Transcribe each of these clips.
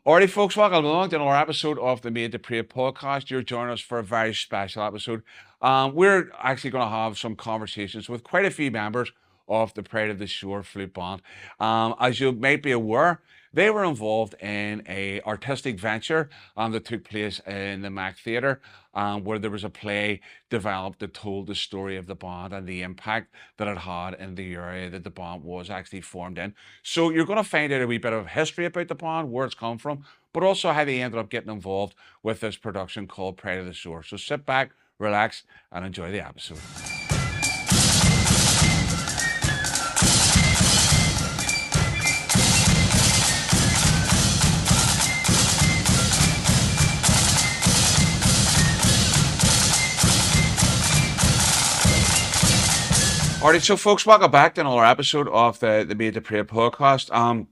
Alrighty, folks, welcome along to another episode of the Made to Pray podcast. You're joining us for a very special episode. We're actually going to have some conversations with quite a few members of the Pride of the Shore Flute Band. As you might be aware, they were involved in a artistic venture that took place in the MAC Theatre, where there was a play developed that told the story of the band and the impact that it had in the area that the band was actually formed in. So you're going to find out a wee bit of history about the band, where it's come from, but also how they ended up getting involved with this production called Pride of the Shore. So sit back, relax, and enjoy the episode. Alright, so folks, welcome back to another episode of the Made to Pray podcast.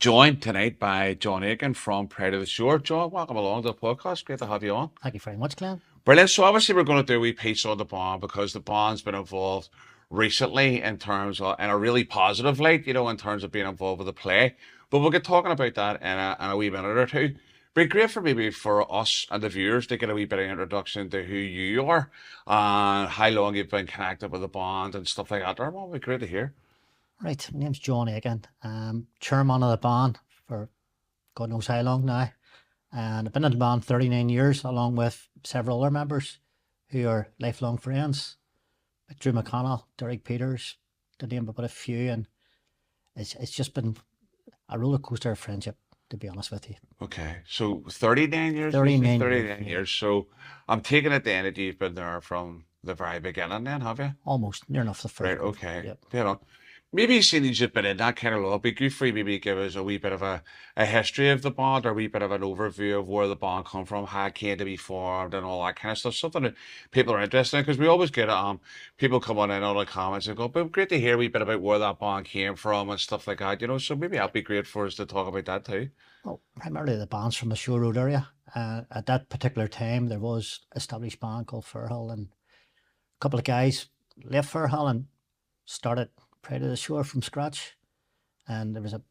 Joined tonight by John Aiken from Pride of the Shore. John, welcome along to the podcast. Great to have you on. Thank you very much, Glenn. Brilliant. So obviously we're going to do a wee piece on the band because the band's been involved recently in terms of, in a really positive light, in terms of being involved with the play. But we'll get talking about that in a wee minute or two. Be great for maybe for us and the viewers to get a wee bit of introduction to who you are and how long you've been connected with the band and stuff like that. That would be great to hear. Right, my name's John Aiken. Chairman of the band for God knows how long now. And I've been in the band 39 years, along with several other members who are lifelong friends. Like Drew McConnell, Derek Peters, to name but a few. And it's just been a roller coaster of friendship, to be honest with you. Okay, so 39 years? 39 years. So I'm taking it then that you've been there from the very beginning then, have you? Almost, near enough the first. Right, okay. Yep. Dead on. Maybe seeing you've been in that kind of it'd be good for you maybe give us a wee bit of a history of the band or a wee bit of an overview of where the band come from, how it came to be formed and all that kind of stuff. Something that people are interested in because we always get people come on in all the comments and go, but great to hear a wee bit about where that band came from and stuff like that, so maybe that'd be great for us to talk about that too. Well, primarily the band's from the Shore Road area. At that particular time there was an established band called Fairhill, and a couple of guys left Fairhill and started Pride of the Shore from scratch, and there was a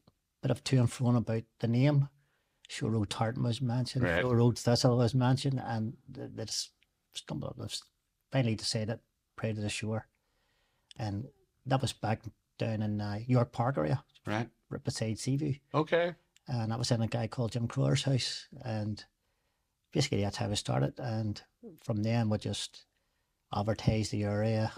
bit of to and fro about the name. Shore Road Tartan was mentioned, right. Shore Road Thistle was mentioned, and they just stumbled on this, finally decided Pride of the Shore, and that was back down in York Park area, right beside Seaview. Okay. And that was in a guy called Jim Crowler's house, and basically that's how we started, and from then we just advertised the area,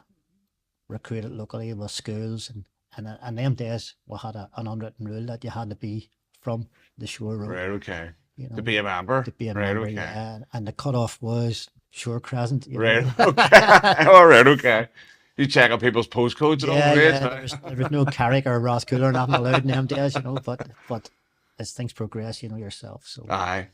recruited locally with schools, and in them days we had an unwritten rule that you had to be from the Shore Road. Right, okay. To be a member. To be a right, member, okay. yeah. And the cutoff was Shore Crescent. Right, okay. All right, okay. You check out people's postcodes and all the yeah, rest. there was no Carrick or Roscooler or nothing allowed in them days, but as things progress, yourself. So Aye.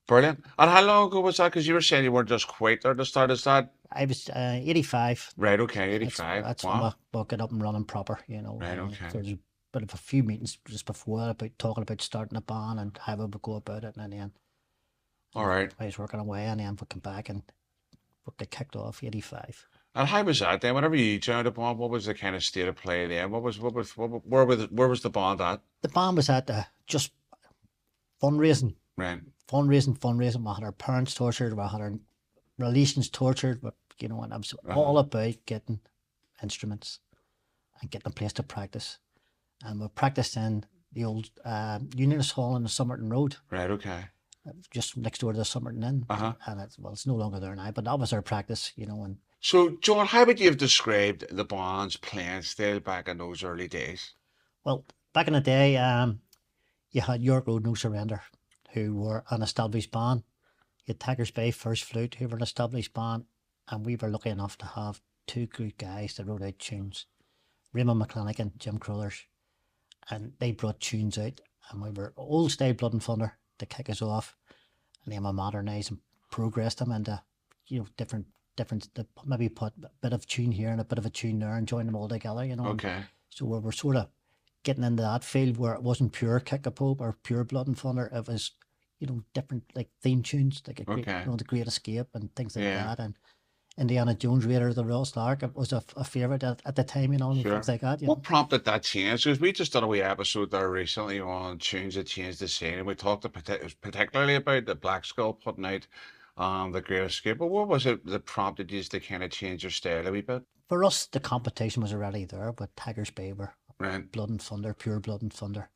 Brilliant. And how long ago was that? Because you were saying you weren't just quite there to start. Is that? I was 85. Right, okay, 85. That's wow. when we got up and running proper, Right, okay. There was a bit of a few meetings just before that about talking about starting a band and how we would go about it, and then all right. I was working away, and then we came back and we got kicked off 85. And how was that then? Whenever you joined the band, what was the kind of state of play then? Where was the band at? The band was at just fundraising. Right. Fundraising. We had our parents tortured, we had our relations tortured, and it was all about getting instruments and getting a place to practice. And we practiced in the old Unionist Hall in the Somerton Road. Right, okay. Just next door to the Somerton Inn. Uh-huh. And it's no longer there now, but that was our practice, and So, John, how would you have described the band's playing style back in those early days? well, back in the day, you had York Road No Surrender, who were an established band. You had Tigers Bay First Flute, who were an established band, and we were lucky enough to have two good guys that wrote out tunes, Raymond McClennick and Jim Crowlers, and they brought tunes out, and we were old style Blood and Thunder to kick us off, and then we modernised and progressed them into different, maybe put a bit of tune here and a bit of a tune there and join them all together, Okay. So we were sort of getting into that field where it wasn't pure kick a pop or pure Blood and Thunder. It was different like theme tunes, like Okay. The Great Escape and things like Yeah. that, and Indiana Jones Raider of the Lost Ark. It was a favourite at the time, and Sure. things like that, What prompted that change? Because we just done a wee episode there recently on tunes that changed the scene, and we talked particularly about the Black Skull putting out the Great Escape. But what was it that prompted you to kind of change your style a wee bit? For us, the competition was already there, but Tigers Bay were Right. Blood and Thunder, pure Blood and Thunder.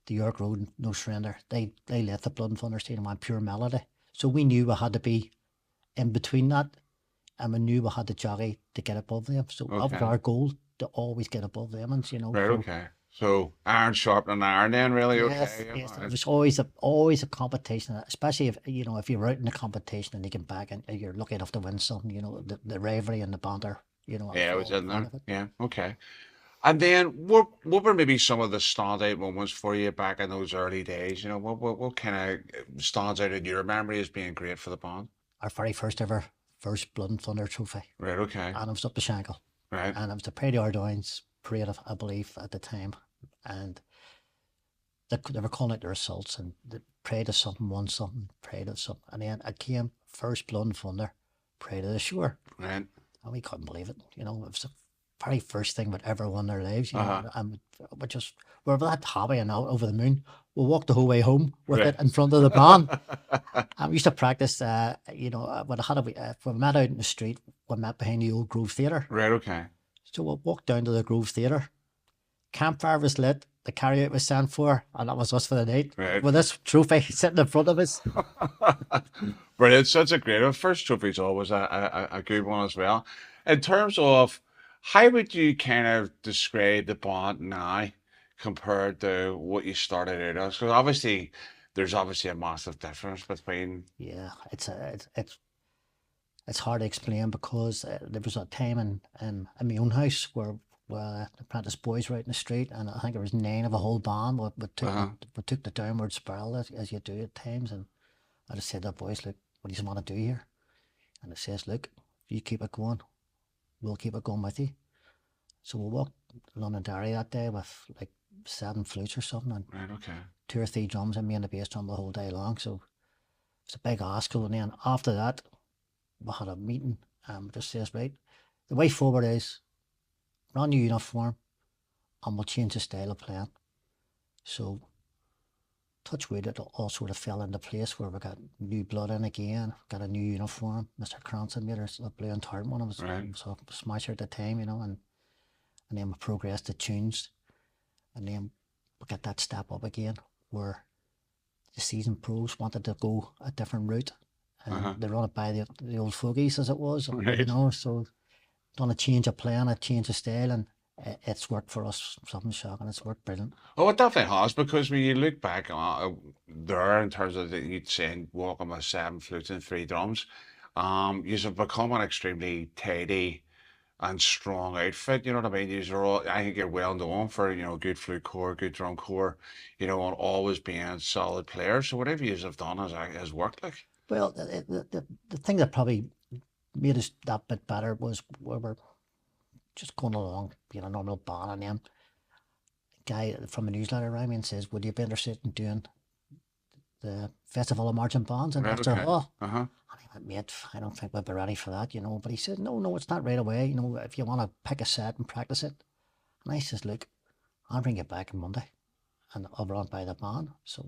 The York Road, No Surrender. They let the Blood and Thunder scene and went pure melody. So we knew we had to be in between that, and we knew we had to jockey to get above them. So that was Okay. our goal, to always get above them, and Right. Okay. So iron sharpening iron, then really. Yes, Okay. yes, Yeah. it was always a competition, especially if if you're out in a competition and you get back and you're lucky enough to win something, the rivalry and the banter, Yeah, it was was all in part there. of it. Yeah. Okay. And then what were maybe some of the standout moments for you back in those early days? What kind of stands out in your memory as being great for the band? Our very first Blood and Thunder trophy, Right. Okay. and it was up the Shankill, Right. and it was the Parade of Downs parade, I believe, at the time, and they were calling out the results, and the Parade of something won something, Parade of something, and then it came first Blood and Thunder, Parade of the Shore, Right. and we couldn't believe it. It was the very first thing we'd ever won in their lives, Uh-huh. and we were that happy and out over the moon. We walked the whole way home with Right. it in front of the band. And we used to practice, when we met out in the street, we met behind the old Grove Theatre. Right. Okay. So we walked down to the Grove Theatre. Campfire was lit, the carryout was sent for, and that was us for the night. Right. With this trophy sitting in front of us. Brilliant. Such a great one. First trophy's always a good one as well. In terms of how would you kind of describe the band now compared to what you started out as? Because obviously there's obviously a massive difference between. Yeah, it's hard to explain, because there was a time in my own house where the apprentice boys were out in the street, and I think there was 9 of a whole band. We took the downward spiral, as you do at times, and I just said to the boys, look, what do you want to do here? And it says, look, if you keep it going, we'll keep it going with you. So we walked Londonderry that day with like 7 flutes or something, and Right. Okay. 2 or 3 drums, and me and the bass drum the whole day long. So it's a big ask. And then after that, we had a meeting, and we just says, right, the way forward is brand new uniform, and we'll change the style of playing. So touch wood, it all sort of fell into place where we got new blood in again, got a new uniform. Mr. Cranston made us a blue and tartan one. It was a smasher at the time, and then we progressed to tunes, and then we got that step up again where the seasoned pros wanted to go a different route, and they run it by the old fogies, as it was, Right. so done a change of plan, a change of style, and it's worked for us. Something shocking. It's worked brilliant. Oh, it definitely has, because when you look back there in terms of you'd saying walking with 7 flutes and 3 drums, you've become an extremely tidy and strong outfit. You know what I mean? These are all. I think you're well known for good flute core, good drum core, and always being solid players. So whatever you have done has worked. Like. Well, the thing that probably made us that bit better was we were just going along being a normal band, and then a guy from a newsletter rang me and says, would you be interested in doing the Festival of Marching Bands in Right. Ulster Okay. Hall? Uh huh. And I went, mate, I don't think we'll be ready for that, But he said, no, it's not right away. If you want to pick a set and practice it. And I says, look, I'll bring you back on Monday, and I'll run by the band. So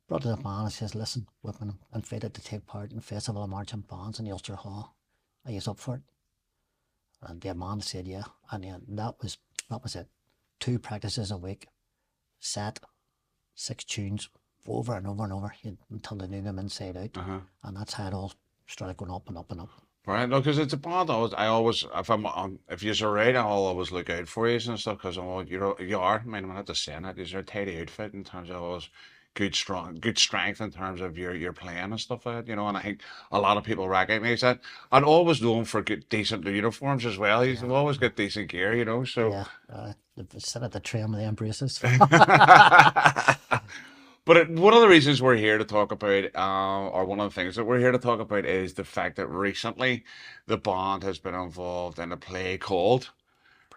brought to the band and says, listen, we've been invited to take part in the Festival of Marching Bands in the Ulster Hall. Are you up for it? And the man said, yeah. And then that was it. 2 practices a week, set 6 tunes over and over and over until they knew them inside out. And that's how it all started going up and up and up. Right, no, because it's a band. I always, if you're right, I'll always look out for you and stuff. Because you are. I mean, I'm not just saying that. You're a tidy outfit in terms of always good strength in terms of your playing and stuff like that. And I think a lot of people recognize that. And always known for good, decent uniforms as well. You've always got decent gear. So. Yeah, they sit at the tram with the embraces. But one of the reasons we're here to talk about, or one of the things that we're here to talk about, is the fact that recently the band has been involved in a play called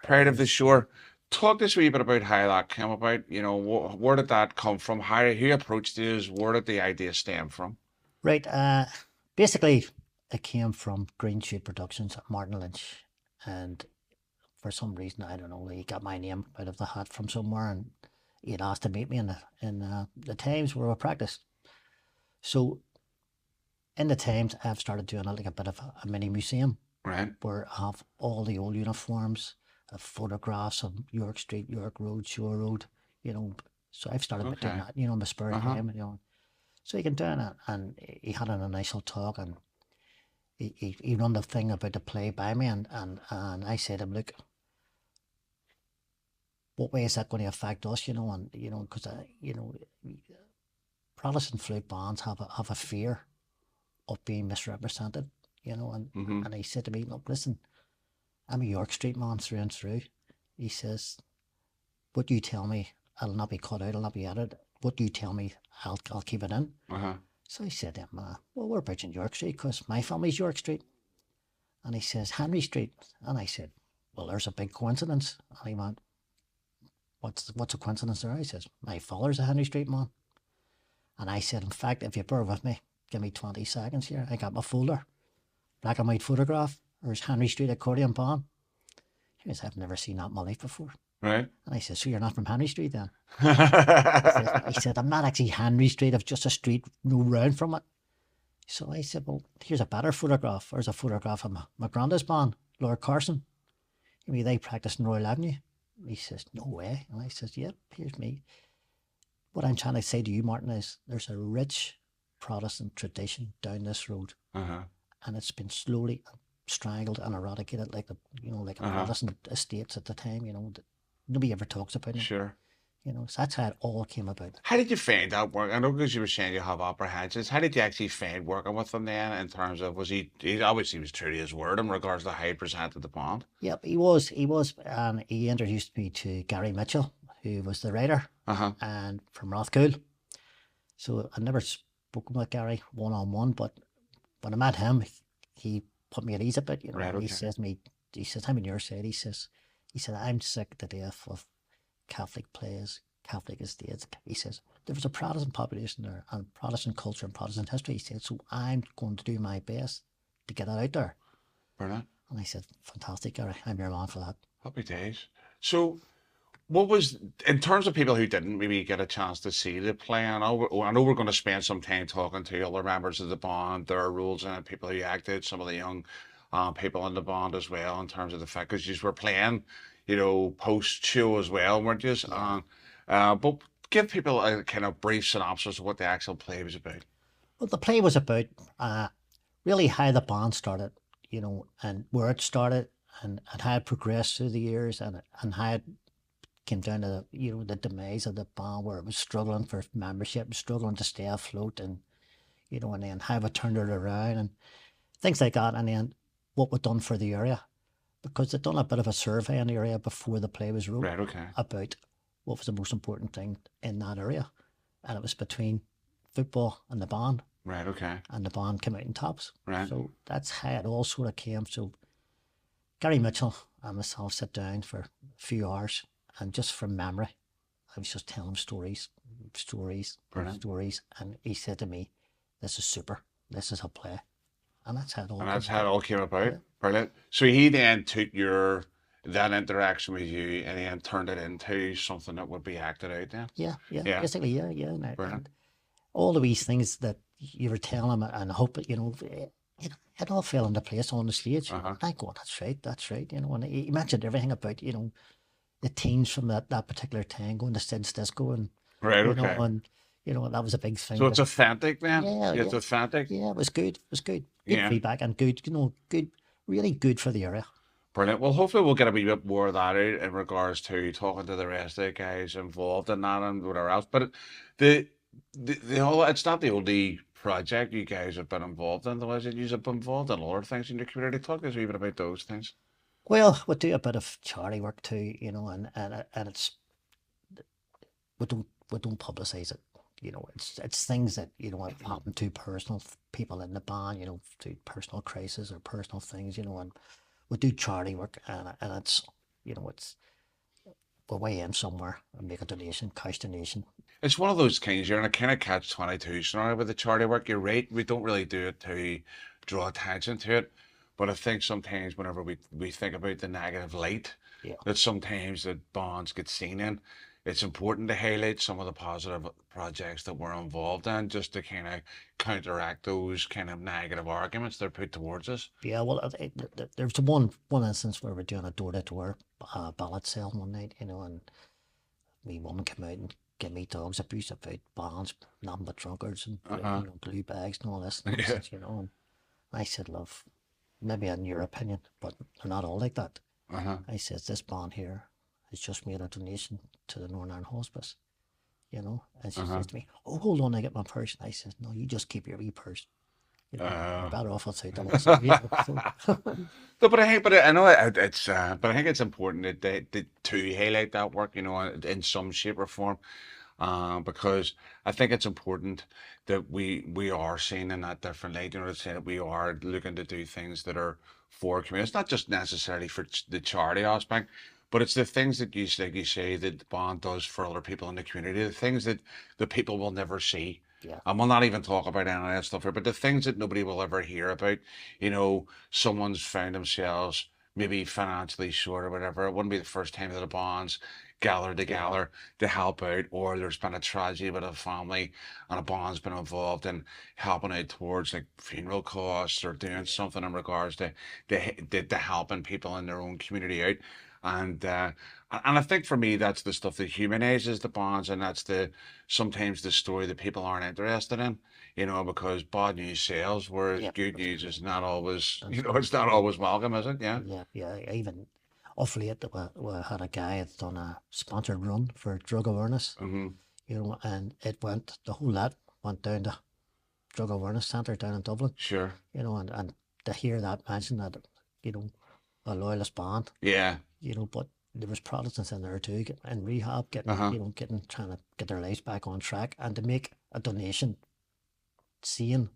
Pride of the Shore. Talk to us a wee bit about how that came about. Where did that come from? Who approached this? Where did the idea stem from? Right. Basically, it came from Green Shoot Productions at Martin Lynch, and for some reason, I don't know, he got my name out of the hat from somewhere, and he had asked to meet me in the Times where I practiced. So in the Times, I've started doing like a bit of a mini museum, Right. where I have all the old uniforms, photographs of York Street, York Road, Shore Road, you know. So I've started by doing Okay. that, in my spare Uh-huh. time, So he can do it, and he had an initial talk, and he run the thing about the play by me, and I said to him, look, what way is that going to affect us, and, because, Protestant flute bands have a fear of being misrepresented, Mm-hmm. and he said to me, look, listen, I'm a York Street man through and through. He says, what you tell me, I'll not be cut out, I'll not be added. What you tell me, I'll keep it in. Uh-huh. So I said to him, well, we're about in York Street because my family's York Street. And he says, Henry Street. And I said, well, there's a big coincidence. And he went, what's a coincidence there? I says, my father's a Henry Street man. And I said, in fact, if you bear with me, give me 20 seconds here. I got my folder, black and white photograph. There's Henry Street accordion band. He says, I've never seen that in my life before. Right. And I said, so you're not from Henry Street then? He said, I'm not actually Henry Street, I've just a street no round from it. So I said, well, here's a better photograph. There's a photograph of my granddad's band, Lord Carson. They practiced in Royal Avenue. He says, no way. And I says, yep, here's me. What I'm trying to say to you, Martin, is there's a rich Protestant tradition down this road. Uh-huh. And it's been slowly strangled and eradicated like a Protestant estates at the time, that nobody ever talks about it. Sure. So that's how it all came about. How did you find that work? I know because you were saying you have apprehensions. How did you actually find working with him then in terms of, he obviously was true to his word in regards to how he presented the band? Yep, he was, and he introduced me to Gary Mitchell, who was the writer, and from Rothcool. So I'd never spoken with Gary one-on-one, but when I met him, he put me at ease a bit, Right, and okay. he says, I'm in your side, he says, I'm sick to death of Catholic plays, Catholic estates. He says, there was a Protestant population there and Protestant culture and Protestant history. He said, so I'm going to do my best to get that out there. Brilliant. And I said, fantastic, Gary, I'm your man for that. Happy days. So what was, in terms of people who didn't maybe get a chance to see the play, I know we're going to spend some time talking to other members of the band, their roles in it, people who acted, some of the young people in the band as well, in terms of the fact, because you were playing, post-show as well, weren't you? Yeah. But give people a kind of brief synopsis of what the actual play was about. Well, the play was about really how the band started, and where it started, and how it progressed through the years, and how it came down to the demise of the band, where it was struggling for membership, struggling to stay afloat, and and then how it turned it around and things like that, and then what was done for the area, because they'd done a bit of a survey in the area before the play was wrote, Right, okay. about what was the most important thing in that area, and it was between football and the band. Right, okay. And the band came out in tops. Right. So that's how it all sort of came. So Gary Mitchell and myself sat down for a few hours, and just from memory, I was just telling him stories, Brilliant. and he said to me, this is super, this is a play. And that's how it all And that's came how it about. all came about. Yeah. Brilliant. So he then took that interaction with you and then turned it into something that would be acted out then. Yeah, Yeah. basically, yeah. And Brilliant. all of these things that you were telling him, and I hope it, it all fell into place on the stage. Uh-huh. I go, that's right, and he mentioned everything about, the teens from that particular time going to Sid's Disco, and Right, you okay. know, and that was a big thing. So it's authentic then? Yeah, It's yeah. authentic? Yeah, it was good. Good Yeah. feedback, and good, good, really good for the area. Brilliant. Well, hopefully we'll get a wee bit more of that out in regards to talking to the rest of the guys involved in that and whatever else. But the whole, it's not the only project you guys have been involved in, though, is it? You've been involved in other things in your community. Talk to us a wee bit about those things. Well, we do a bit of charity work too, and it's we don't publicise it. It's things that have happened to personal people in the band, through personal crisis or personal things, and we do charity work, and it's it's we'll weigh in somewhere and make a donation, cash donation. It's one of those things, you're in a kind of catch-22 scenario with the charity work. You're right, we don't really do it draw attention to it. But I think sometimes whenever we think about the negative light Yeah. that sometimes that bands get seen in, it's important to highlight some of the positive projects that we're involved in just to kind of counteract those kind of negative arguments that are put towards us. Yeah, well, there was one instance where we're doing a door-to-door ballot sale one night, and me woman came out and gave me dogs abuse about bands, nothing but drunkards and Uh-huh. blue bags and all this Yeah. nonsense, and I said, love, maybe in your opinion, but they're not all like that. Uh-huh. I said, this band here has just made a donation to the Northern Ireland Hospice, and she says to me, oh, hold on, I get my purse. I said, no, you just keep your wee purse. You're better off outside than outside. No, but I know it's but I think it's important to highlight that work, in some shape or form, because I think it's important that we are seen in that different light. To say that we are looking to do things that are for community. It's not just necessarily for the charity aspect, but it's the things that like you say, that the band does for other people in the community, the things that the people will never see. Yeah. And we'll not even talk about any of that stuff here, but the things that nobody will ever hear about, someone's found themselves maybe financially short or whatever. It wouldn't be the first time that a band's gathered together to help out, or there's been a tragedy with a family and a band's been involved in helping out towards like funeral costs or doing something in regards to helping people in their own community out. And I think for me that's the stuff that humanizes the bonds, and that's sometimes the story that people aren't interested in, because bad news sells, whereas Yeah, good news is not always, that's it's not always welcome, is it? Yeah. yeah. Even off late, we had a guy that done a sponsored run for drug awareness, Mm-hmm. and the whole lot went down to drug awareness centre down in Dublin, Sure. and to hear that mentioned that, a loyalist band, Yeah. but there was Protestants in there too, in rehab, Uh-huh. trying to get their lives back on track, and to make a donation, seeing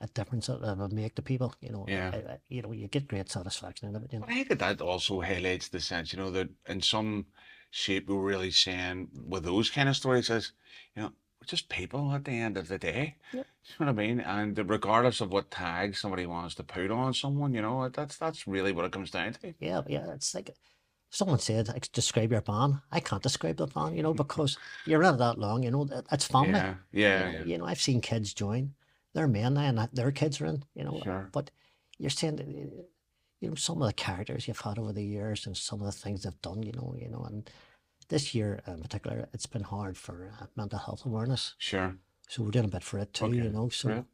a difference that it would make to people, Yeah. you get great satisfaction out of it, But I think that also highlights the sense, that in some shape we're really saying with those kind of stories is, we're just people at the end of the day. Yeah. You know what I mean? And regardless of what tag somebody wants to put on someone, that's really what it comes down to. Yeah, it's like someone said, like, describe your band. I can't describe the band, because you're in it that long, it's family. Yeah, yeah, yeah. I've seen kids join. They're men now and their kids are in, Sure. but you're saying that, some of the characters you've had over the years and some of the things they've done, and this year in particular, it's been hard for mental health awareness. Sure. So we're doing a bit for it too, Okay. so, Right.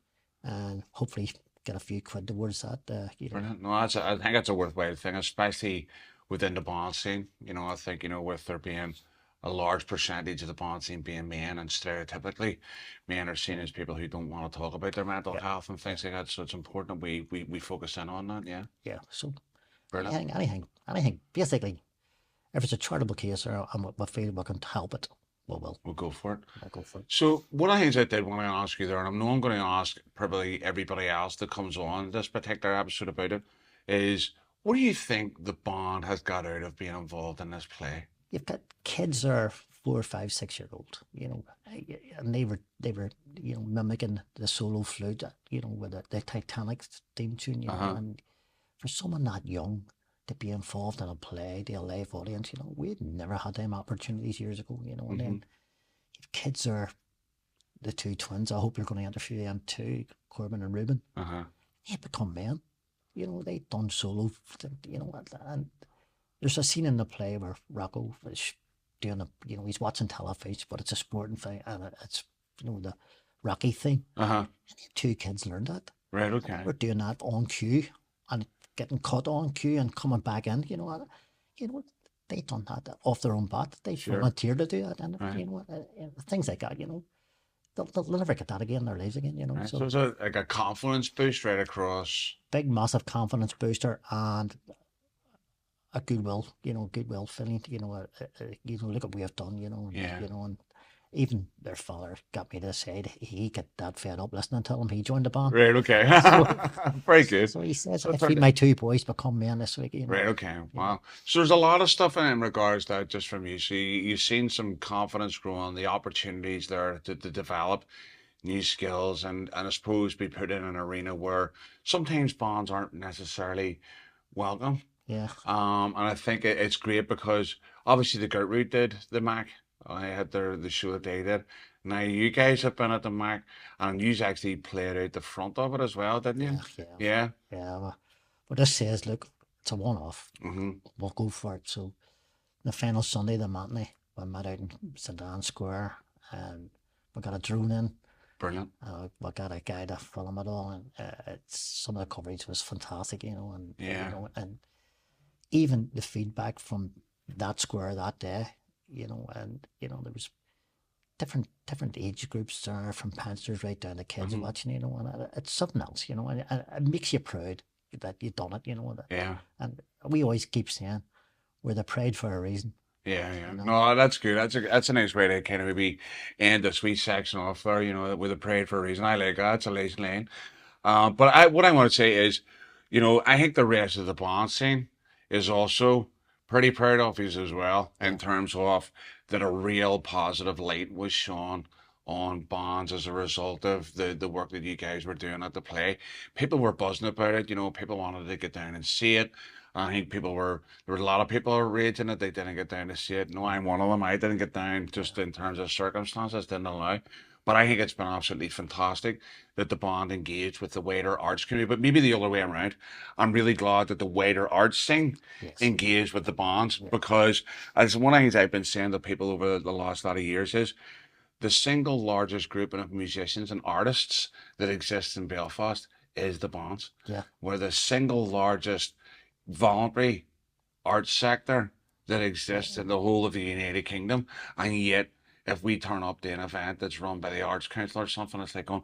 and hopefully get a few quid towards that, Brilliant. No, I think that's a worthwhile thing, especially within the bond scene. I think, with there being a large percentage of the bond scene being men, and stereotypically, men are seen as people who don't want to talk about their mental health and things like that. So it's important that we focus in on that. Yeah. Yeah, so Brilliant. anything, basically, if it's a charitable case or we feel we can help it, we'll We'll go for it. go for it. So one of the things I did want to ask you there, and I know I'm going to ask probably everybody else that comes on this particular episode about it, is what do you think the band has got out of being involved in this play? You've got kids that are 4, 5, 6-year-old, and they were mimicking the solo flute, with the Titanic theme tune, and for someone that young to be involved in a play, to a live audience, we'd never had them opportunities years ago, and then if kids are the two twins, I hope you're going to interview them too, Corbin and Ruben. They become men, they've done solo, and there's a scene in the play where Rocco is doing he's watching television, but it's a sporting thing, and it's, the Rocky thing. And the two kids learned that. Right, okay. We're doing that on cue, and getting cut on cue and coming back in, they done that off their own bat. They volunteered to do that, and things like that, they'll never get that again in their lives again, Right. So it's like a confidence boost right across. Big, massive confidence booster, and a goodwill feeling, look at what we have done, and even their father got me to say he got that fed up listening to him. He joined the band. Right, okay. Very good. So he says, if my two boys become men this week, Right, okay. Wow. So there's a lot of stuff in regards to that just from you. So you've seen some confidence growing, the opportunities there to develop. new skills, and I suppose be put in an arena where sometimes bands aren't necessarily welcome. Yeah. And I think it's great because obviously the Gertrude did the Mac. I had the show that they did. Now you guys have been at the Mac, and you actually played out the front of it as well, didn't you? Yeah. But this says, look, it's a one-off. Mm-hmm. We'll go for it. So the final Sunday, the matinee, we met out in St Anne's Square, and we got a drone in. Brilliant. We got a guy to film it all, and some of the coverage was fantastic, you know, and Yeah. you know, and even the feedback from that square that day, you know, and you know, there was different age groups there, from pansters right down to kids watching, you know, and it's something else, you know, and it makes you proud that you've done it, you know. Yeah. And we always keep saying we're the pride for a reason. Yeah, yeah. You know? No, that's good. That's a nice way to kind of maybe end this wee section off there, you know, with a parade for a reason. I like that. It's a nice line. But what I want to say is, you know, I think the rest of the band scene is also pretty proud of you as well, in terms of that a real positive light was shone on bands as a result of the work that you guys were doing at the play. People were buzzing about it, you know, people wanted to get down and see it. I think there were a lot of people raging that they didn't get down to see it. No, I'm one of them. I didn't get down just in terms of circumstances, didn't allow. But I think it's been absolutely fantastic that the band engaged with the wider arts community, but maybe the other way around. I'm really glad that the wider arts scene engaged with the bands, because as one of the things I've been saying to people over the last lot of years is the single largest group of musicians and artists that exists in Belfast is the bands. Yeah. We're the single largest voluntary arts sector that exists in the whole of the United Kingdom, and yet if we turn up to an event that's run by the Arts Council or something, it's like going,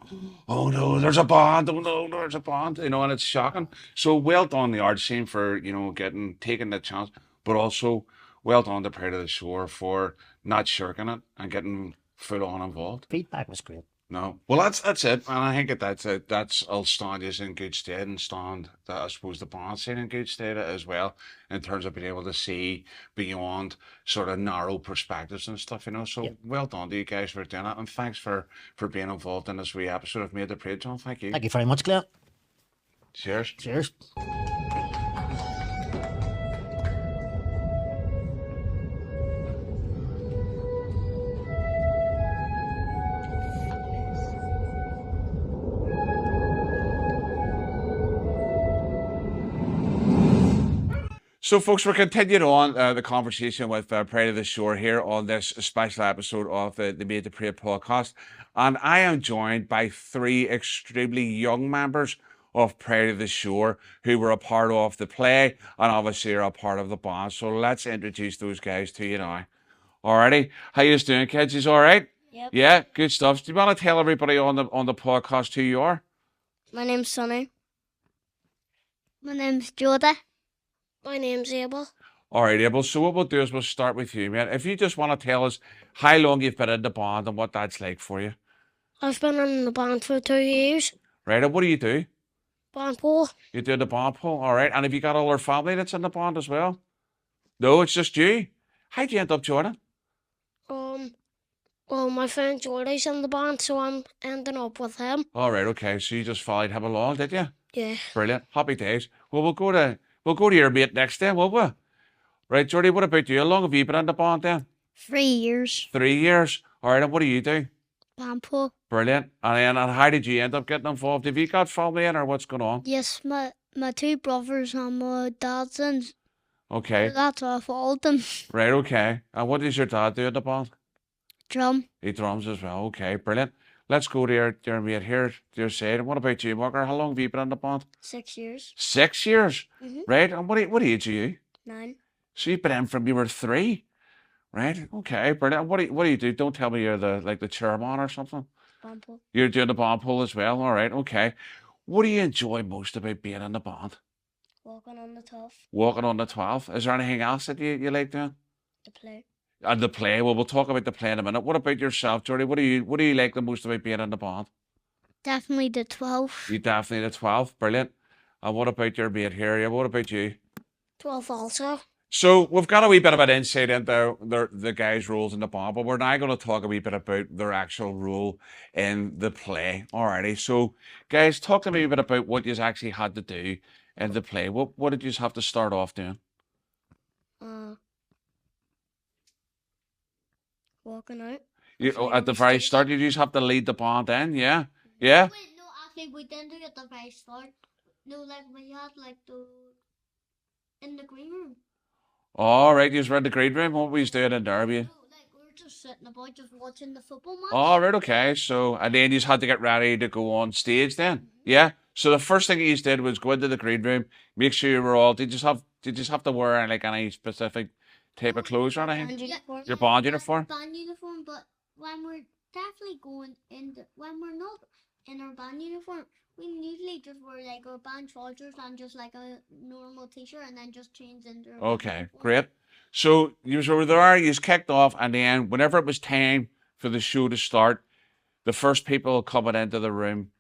oh no, there's a band, oh no, there's a band, you know, and it's shocking. So well done the arts scene for, you know, taking the chance, but also well done the Pride of the Shore for not shirking it and getting full on involved. Feedback was great. No, well that's it, and I think that's it. I'll stand us in good stead, and stand I suppose the band scene in good stead as well, in terms of being able to see beyond sort of narrow perspectives and stuff, you know. So well done to you guys for doing it, and thanks for being involved in this wee episode of Made the Parade, John. Thank you. Thank you very much, Claire. Cheers. Cheers. So, folks, we're continuing on the conversation with Pride of the Shore here on this special episode of the Made to Pray podcast. And I am joined by three extremely young members of Pride of the Shore who were a part of the play and obviously are a part of the band. So let's introduce those guys to you now. Alrighty. How you doing, kids? Is all right? Yep. Yeah, good stuff. Do you want to tell everybody on the podcast who you are? My name's Sonny. My name's Jordan. My name's Abel. All right, Abel. So what we'll do is we'll start with you, man. If you just want to tell us how long you've been in the band and what that's like for you. I've been in the band for 2 years. Right, and what do you do? Band pole. You do the band pole, all right. And have you got all our family that's in the band as well? No, it's just you. How'd you end up joining? Well, my friend Jordy's in the band, so I'm ending up with him. All right, okay. So you just followed him along, did you? Yeah. Brilliant. Happy days. Well, we'll go to your mate next then, will we? Right, Jordy, what about you? How long have you been in the band then? 3 years. 3 years. All right, and what do you do? Band pole. Brilliant. And how did you end up getting involved? Have you got family in, or what's going on? Yes, my 2 brothers and my dad's in. Okay. That's why I followed them. Right, okay. And what does your dad do in the band? Drum. He drums as well. Okay, brilliant. Let's go to your mate here, to your side. And what about you, Walker? How long have you been in the band? 6 years. 6 years? Mhm. Right. And what age are you? 9. So you've been in from you were 3? Right. Okay, brilliant. And what do you do? Don't tell me you're the chairman or something. Band pole. You're doing the band pool as well. All right, okay. What do you enjoy most about being in the band? Walking on the 12th. Walking on the 12th. Is there anything else that you like doing? The play. And the play. Well, we'll talk about the play in a minute. What about yourself, Jordy? What do you like the most about being in the band? Definitely the 12th. You definitely the 12th. Brilliant. And what about your mate here? Yeah, what about you? 12 also. So we've got a wee bit of an insight into the guys' roles in the band, but we're now going to talk a wee bit about their actual role in the play. Alrighty. So, guys, talk to me a bit about what you actually had to do in the play. What did you have to start off doing? Walking out. At the very start, you just have to lead the band in, yeah? Yeah? Wait, no, actually, we didn't do it at the very start. No, like, we had, like, in the green room. All right, you just read the green room. What were you doing in there? No, like, we were just sitting about, just watching the football match. All right, okay. So, and then you just had to get ready to go on stage then? Yeah? So the first thing you did was go into the green room, make sure you were all, did you just have to wear like any specific type of clothes or anything? Band uniform. Your band uniform? Band uniform, but when we're definitely going in, when we're not in our band uniform, we usually just wear like our band trousers and just like a normal t-shirt and then just change into our Okay, band uniform. great. So you were there, you just kicked off, and then whenever it was time for the show to start, the first people coming into the room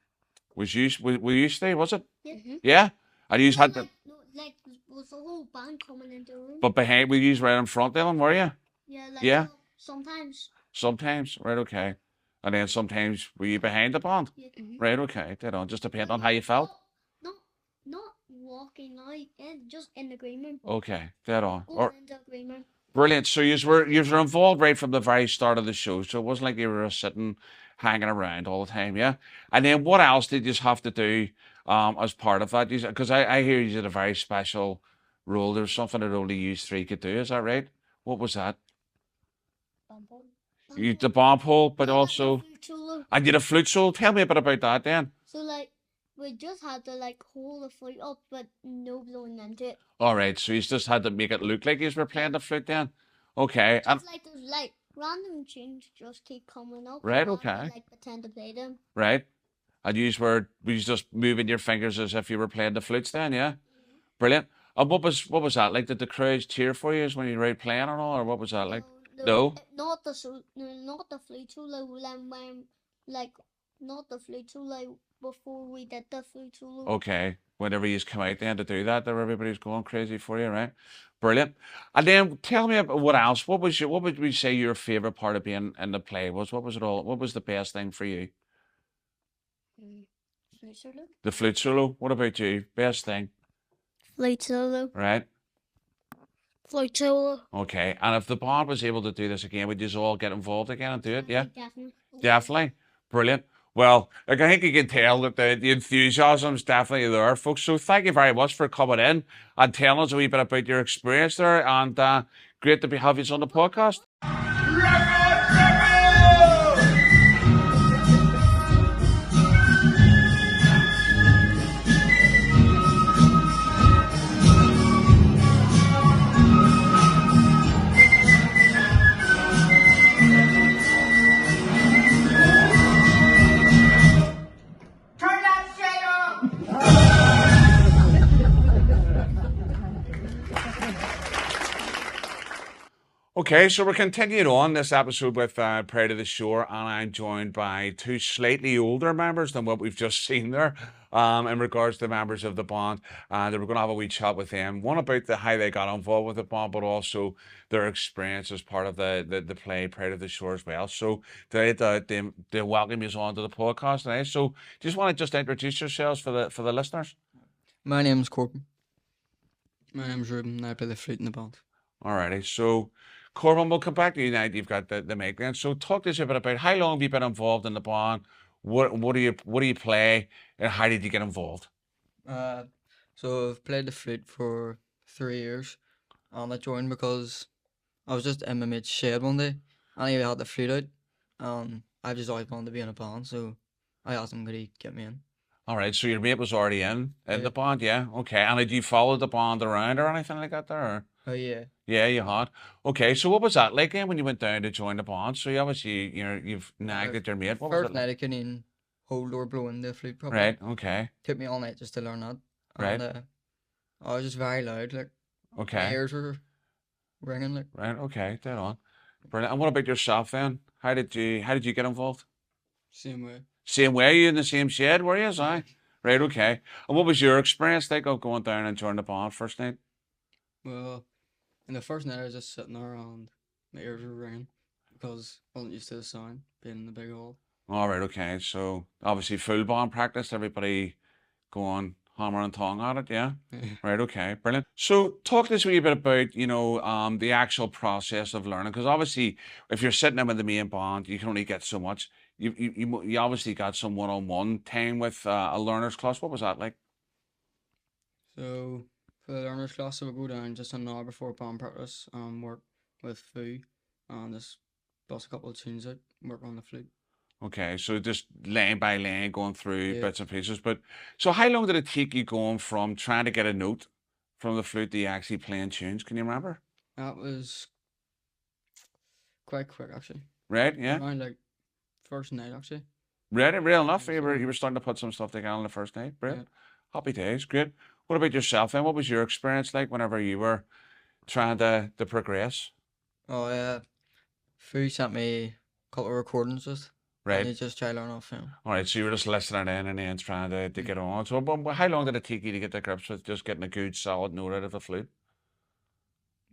was you, were you stay, was it? Yeah. Yeah? And you just had to, Like, was the whole band coming into the room? but behind, were you right in front of them, were you? Yeah, like, Yeah. sometimes. Sometimes, right, okay. And then sometimes were you behind the band? Yeah. Right, okay, dead on. Just depend on how you felt. Not walking out, just in the green room. Okay, dead on. Going into the green room. Brilliant. So you were involved right from the very start of the show. So it wasn't like you were just sitting, hanging around all the time, yeah. And then what else did you have to do as part of that? Because I hear you did a very special role. There was something that only you three could do. Is that right? What was that? Bumble. You the bomb hole, but Yeah, also the flute solo. and you did a flute solo. Tell me a bit about that then. So like we just had to like hold the flute up but no blowing into it. All right, so you just had to make it look like you were playing the flute then. Okay, and Just like there's like random tunes just keep coming up. Right, and okay. we, like pretend to play them. right, and you were just moving your fingers as if you were playing the flutes then, yeah. Brilliant. And what was that like? Did the crowds cheer for you when you were out playing and all, or what was that like? No? Not the not the flute solo when like not the flute solo before we did the flute solo. Okay, whenever you come out then to do that, there everybody's going crazy for you, right? Brilliant. And then tell me about what else. What would we say your favorite part of being in the play was? What was it all? What was the best thing for you? Flute solo. The flute solo. What about you? Best thing, Flute solo. right? Flute solo. Okay. And if the band was able to do this again, would you all get involved again and do it? Yeah. Definitely. Definitely. Brilliant. Well, like, I think you can tell that the enthusiasm's definitely there, folks. So thank you very much for coming in and telling us a wee bit about your experience there. And great to have you on the podcast. Turn that shit off! Okay, so we're continuing on this episode with Pride of the Shore, and I'm joined by two slightly older members than what we've just seen there in regards to the members of the band. And we're going to have a wee chat with them, one about how they got involved with the band, but also their experience as part of the play Pride of the Shore as well. So they welcome you on to the podcast today. So just want to just introduce yourselves for the listeners. My name's Corbin. My name's Ruben, and I play the flute in the band. Alrighty, so Corbin, we'll come back to you now. You've got the mic then. So talk to us a bit about how long have you been involved in the band? What do you play, and how did you get involved? So I've played the flute for 3 years, and I joined because I was just in my mate's shed one day, and he had the flute out, and I've just always wanted to be in a band, so I asked him could he get me in. All right, so your mate was already in Yeah. the band, yeah? Okay, and did you follow the band around or anything like that there? Or? Oh yeah. Yeah, you had. Okay, so what was that like then when you went down to join the band? So you obviously, you've nagged at your mate. What was First it night like? I couldn't even hold or blow in the flute properly. Right, okay, Took me all night just to learn that. Right. And, I was just very loud, like my okay, ears were ringing, like. right, okay, dead on. Brilliant. And what about yourself then? How did you get involved? Same way. Same way, you in the same shed, were you? Aye. Right, okay. And what was your experience like of going down and joining the band first night? Well, In the first night, I was just sitting there and my ears were ringing because I wasn't used to the sound being in the big hall. All right, okay. So obviously full band practice, everybody going hammer and tongue at it, yeah? Right, okay, brilliant. So talk to us a wee bit about, the actual process of learning, because obviously if you're sitting in with the main band, you can only get so much. You obviously got some one-on-one time with a learner's class. What was that like? So for the learners class, I would go down just an hour before band practice and work with Foo and just bust a couple of tunes out, work on the flute. Okay, so just line by line going through Yeah. bits and pieces. But so how long did it take you going from trying to get a note from the flute to you actually playing tunes? Can you remember? That was quite quick actually. Right, yeah. Around like first night actually. Real enough. Yeah, You were so- starting to put some stuff together on the first night. Brilliant. Yeah. Happy days, great. What about yourself then? What was your experience like whenever you were trying to progress? Oh yeah. Foo sent me a couple of recordings just. Right. And you just try to learn off him. All right, so you were just listening in and then trying to get on. So how long did it take you to get to grips with just getting a good solid note out of the flute?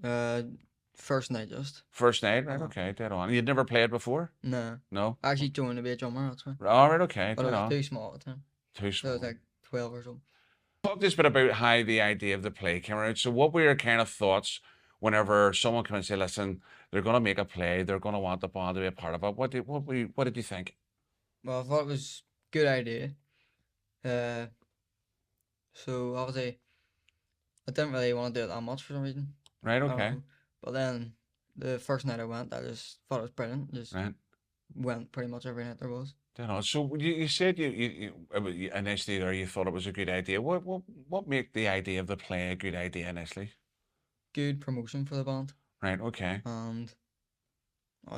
First night just. First night, right? Uh-huh. Okay, dead on. You'd never played before? No. No? I actually joined to be a drummer, that's why. All right, okay, But I dead was on. too small at the time. Too So I was small. like 12 or something. Talk to us a bit about how the idea of the play came around. So what were your kind of thoughts whenever someone came and say, listen, they're going to make a play, they're going to want the band to be a part of it. What did you think? Well, I thought it was a good idea. So obviously, I didn't really want to do it that much for some reason. Right, I don't okay. know. But then the first night I went, I just thought it was brilliant. Just Right. went pretty much every night there was. Dead on. So you said you initially there you thought it was a good idea. What made the idea of the play a good idea initially? Good promotion for the band, Right, okay. and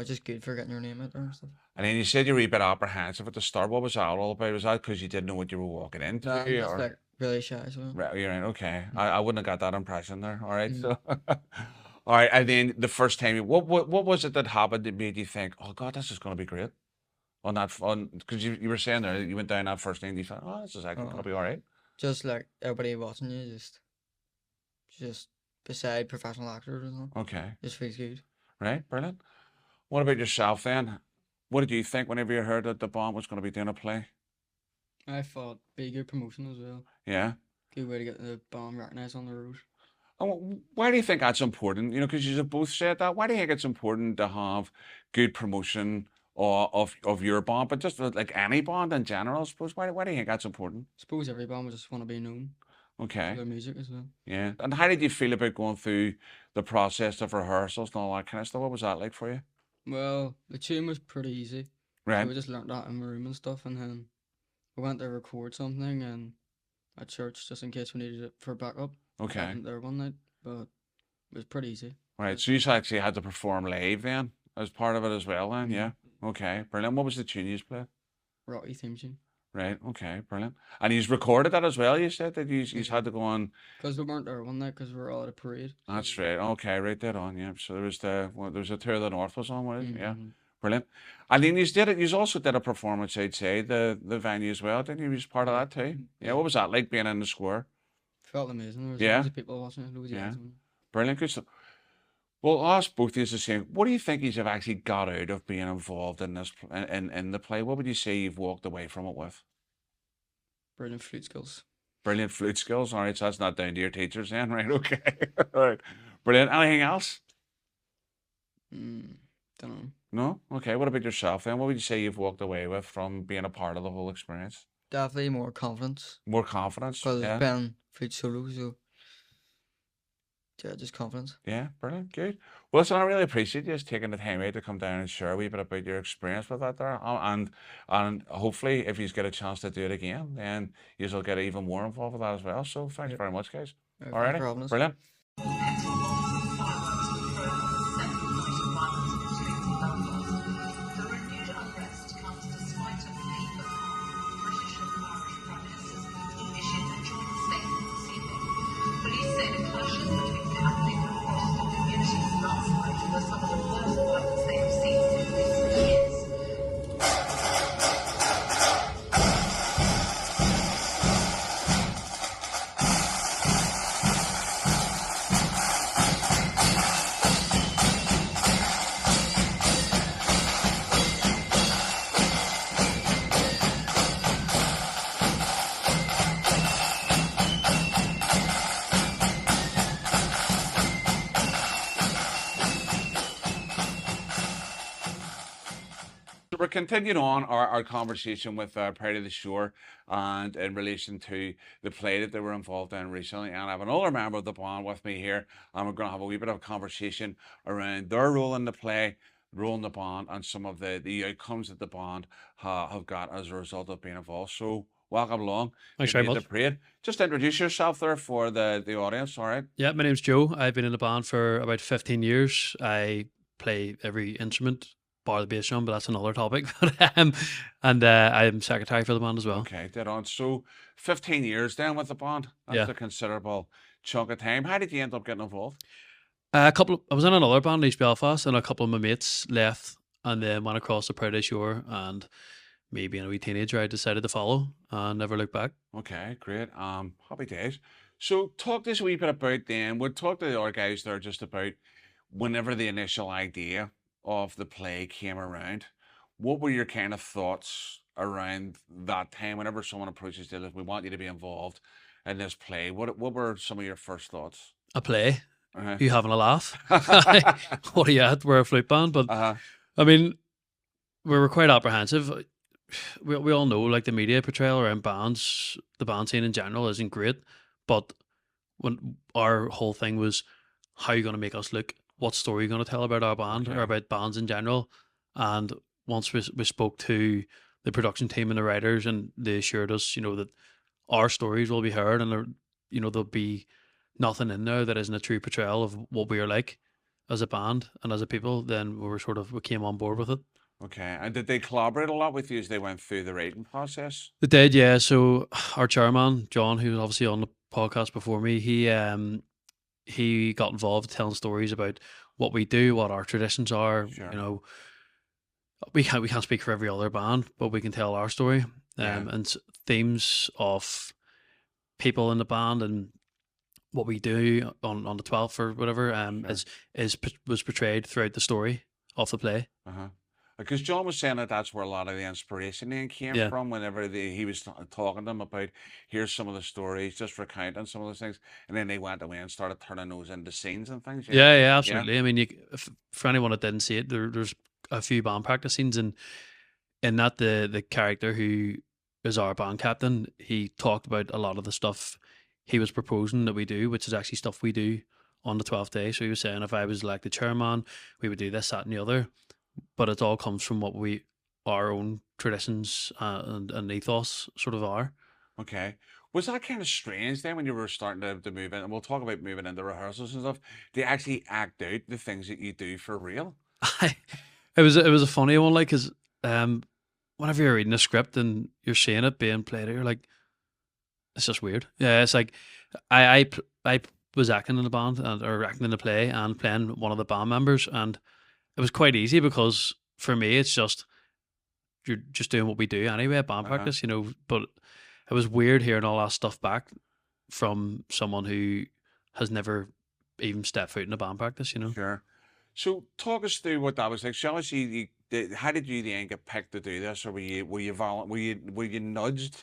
just good for getting your name out there and stuff. And then you said you were a bit apprehensive at the start. What was that all about? Was that because you didn't know what you were walking into? No, I'm just or- like really shy, so Right, you're right, okay. I wouldn't have got that impression there. All right, Mm. so all right, and then the first time what was it that happened that made you think, oh God, this is gonna be great? On that fun because you were saying there you went down that first night and you thought, oh, this is actually gonna be all right. just like everybody watching you, just beside professional actors and all, Okay, just feels good. right, brilliant. What about yourself then? What did you think whenever you heard that the band was gonna be doing a play? I thought be good promotion as well. Yeah. Good way to get the band recognised on the road. And why do you think that's important? You know, because you've both said that. Why do you think it's important to have good promotion of your band, but just like any band in general, I suppose? Why do you think that's important? Suppose every band would just want to be known for Okay, their music as well. yeah. And how did you feel about going through the process of rehearsals and all that kind of stuff? What was that like for you? Well, the tune was pretty easy. Right. We just learnt that in my room and stuff, and then we went to record something and at church just in case we needed it for backup. Okay. Wasn't there one night, but it was pretty easy. Right. So you actually had to perform live then as part of it as well then, yeah? Okay, brilliant. What was the tune you played? Rocky theme tune. Right, okay, brilliant. And he's recorded that as well, you said that he's had to go on. Because we weren't there one night because we were all at a parade. That's right. Okay, right there on, yeah. So there was there was a Tour of the North was on, was it? Yeah. Mhm. Brilliant. And then you also did a performance outside the venue as well, didn't you? You was part of that too. Yeah, what was that like being in the square? Felt amazing. There was Yeah. loads of people watching it, loads of Yeah. eyes on it. Brilliant, good stuff. Well, I'll ask both of you the same. What do you think you have actually got out of being involved in this in the play? What would you say you've walked away from it with? Brilliant flute skills. Brilliant flute skills. All right, so that's not down to your teachers then, right? Okay. All right. Brilliant. Anything else? Don't know. No? Okay. What about yourself then? What would you say you've walked away with from being a part of the whole experience? Definitely more confidence. More confidence? Because Yeah. it's been flute solo, so yeah, just confidence. Yeah, brilliant, good. Well, listen, I really appreciate you just taking the time out to come down and share a wee bit about your experience with that there, and hopefully, if you get a chance to do it again, then you'll get even more involved with that as well. So, thanks very much, guys. Thanks All right, for having us. brilliant. The renewed unrest comes despite a plea for calm. British and Irish Prime Ministers issued a joint statement this evening. Police say the clashes between Catholic and Protestant communities last night were some of the worst violence they have seen in recent years. we're continuing on our conversation with Pride of the Shore and in relation to the play that they were involved in recently. And I have another member of the band with me here, and we're going to have a wee bit of a conversation around their role in the play, role in the band, and some of the outcomes that the band have got as a result of being involved. So welcome along. Thanks to very the much. parade. Just introduce yourself there for the audience, all right? Yeah, my name's Joe. I've been in the band for about 15 years. I play every instrument, bar the bass drum, but that's another topic. And I'm secretary for the band as well. Okay, dead on. So 15 years then with the band. That's Yeah. a considerable chunk of time. How did you end up getting involved? I was in another band in East Belfast, and a couple of my mates left and then went across the Pride of Shore. And me being a wee teenager, I decided to follow and never looked back. Okay, great. Happy days. So talk to us a wee bit about then. We'll talk to the other guys there just about whenever the initial idea of the play came around. What were your kind of thoughts around that time? Whenever someone approaches you, we want you to be involved in this play. What were some of your first thoughts? A play? Uh-huh. You having a laugh? What are you at? We're a flute band. But Uh-huh. I mean, we were quite apprehensive. We all know, like, the media portrayal around bands, the band scene in general isn't great. But when our whole thing was, how are you going to make us look? What story are you going to tell about our band Okay. or about bands in general? And once we spoke to the production team and the writers, and they assured us, that our stories will be heard, and there'll be nothing in there that isn't a true portrayal of what we are like as a band and as a people, then we came on board with it. Okay. And did they collaborate a lot with you as they went through the writing process? They did, yeah. So our chairman, John, who was obviously on the podcast before me, he got involved telling stories about what we do, what our traditions are. Sure. We can't speak for every other band, but we can tell our story. Yeah. And themes of people in the band and what we do on the 12th or whatever was portrayed throughout the story of the play. Uh-huh. Because John was saying that's where a lot of the inspiration then came Yeah. from whenever he was talking to them about, here's some of the stories, just recounting some of those things. And then they went away and started turning those into scenes and things. Yeah, absolutely. I mean, for anyone that didn't see it, there's a few band practice scenes, and in that the character who is our band captain, he talked about a lot of the stuff he was proposing that we do, which is actually stuff we do on the 12th day. So he was saying if I was like the chairman, we would do this, that, and the other. But it all comes from our own traditions and ethos sort of are. Okay. Was that kind of strange then when you were starting to move in? And we'll talk about moving into rehearsals and stuff. Do you actually act out the things that you do for real? It was a funny one, like, because whenever you're reading a script and you're seeing it being played out, you're like, it's just weird. Yeah, it's like I was acting in the band or acting in the play and playing one of the band members, and it was quite easy because for me it's just you're just doing what we do anyway at band practice, But it was weird hearing all that stuff back from someone who has never even stepped foot in a band practice, Sure. So talk us through what that was like. So obviously, how did you then get picked to do this, or were you nudged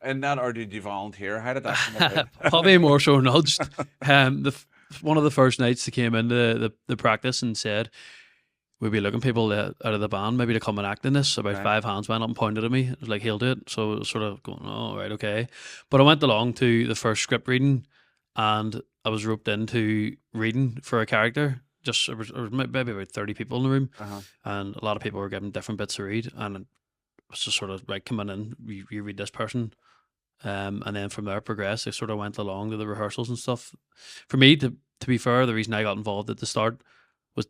in that, or did you volunteer? How did that come about? Probably more so nudged. One of the first nights they came into the practice and said, we'd be looking people out of the band maybe to come and act in this. About Right. 5 hands went up and pointed at me. It was like, he'll do it. So it was sort of going, oh, right, okay. But I went along to the first script reading, and I was roped into reading for a character. There was maybe about 30 people in the room, Uh-huh. and a lot of people were given different bits to read, and it was just sort of like, coming in, you read this person, and then from there progress. I sort of went along to the rehearsals and stuff. For me, to be fair, the reason I got involved at the start was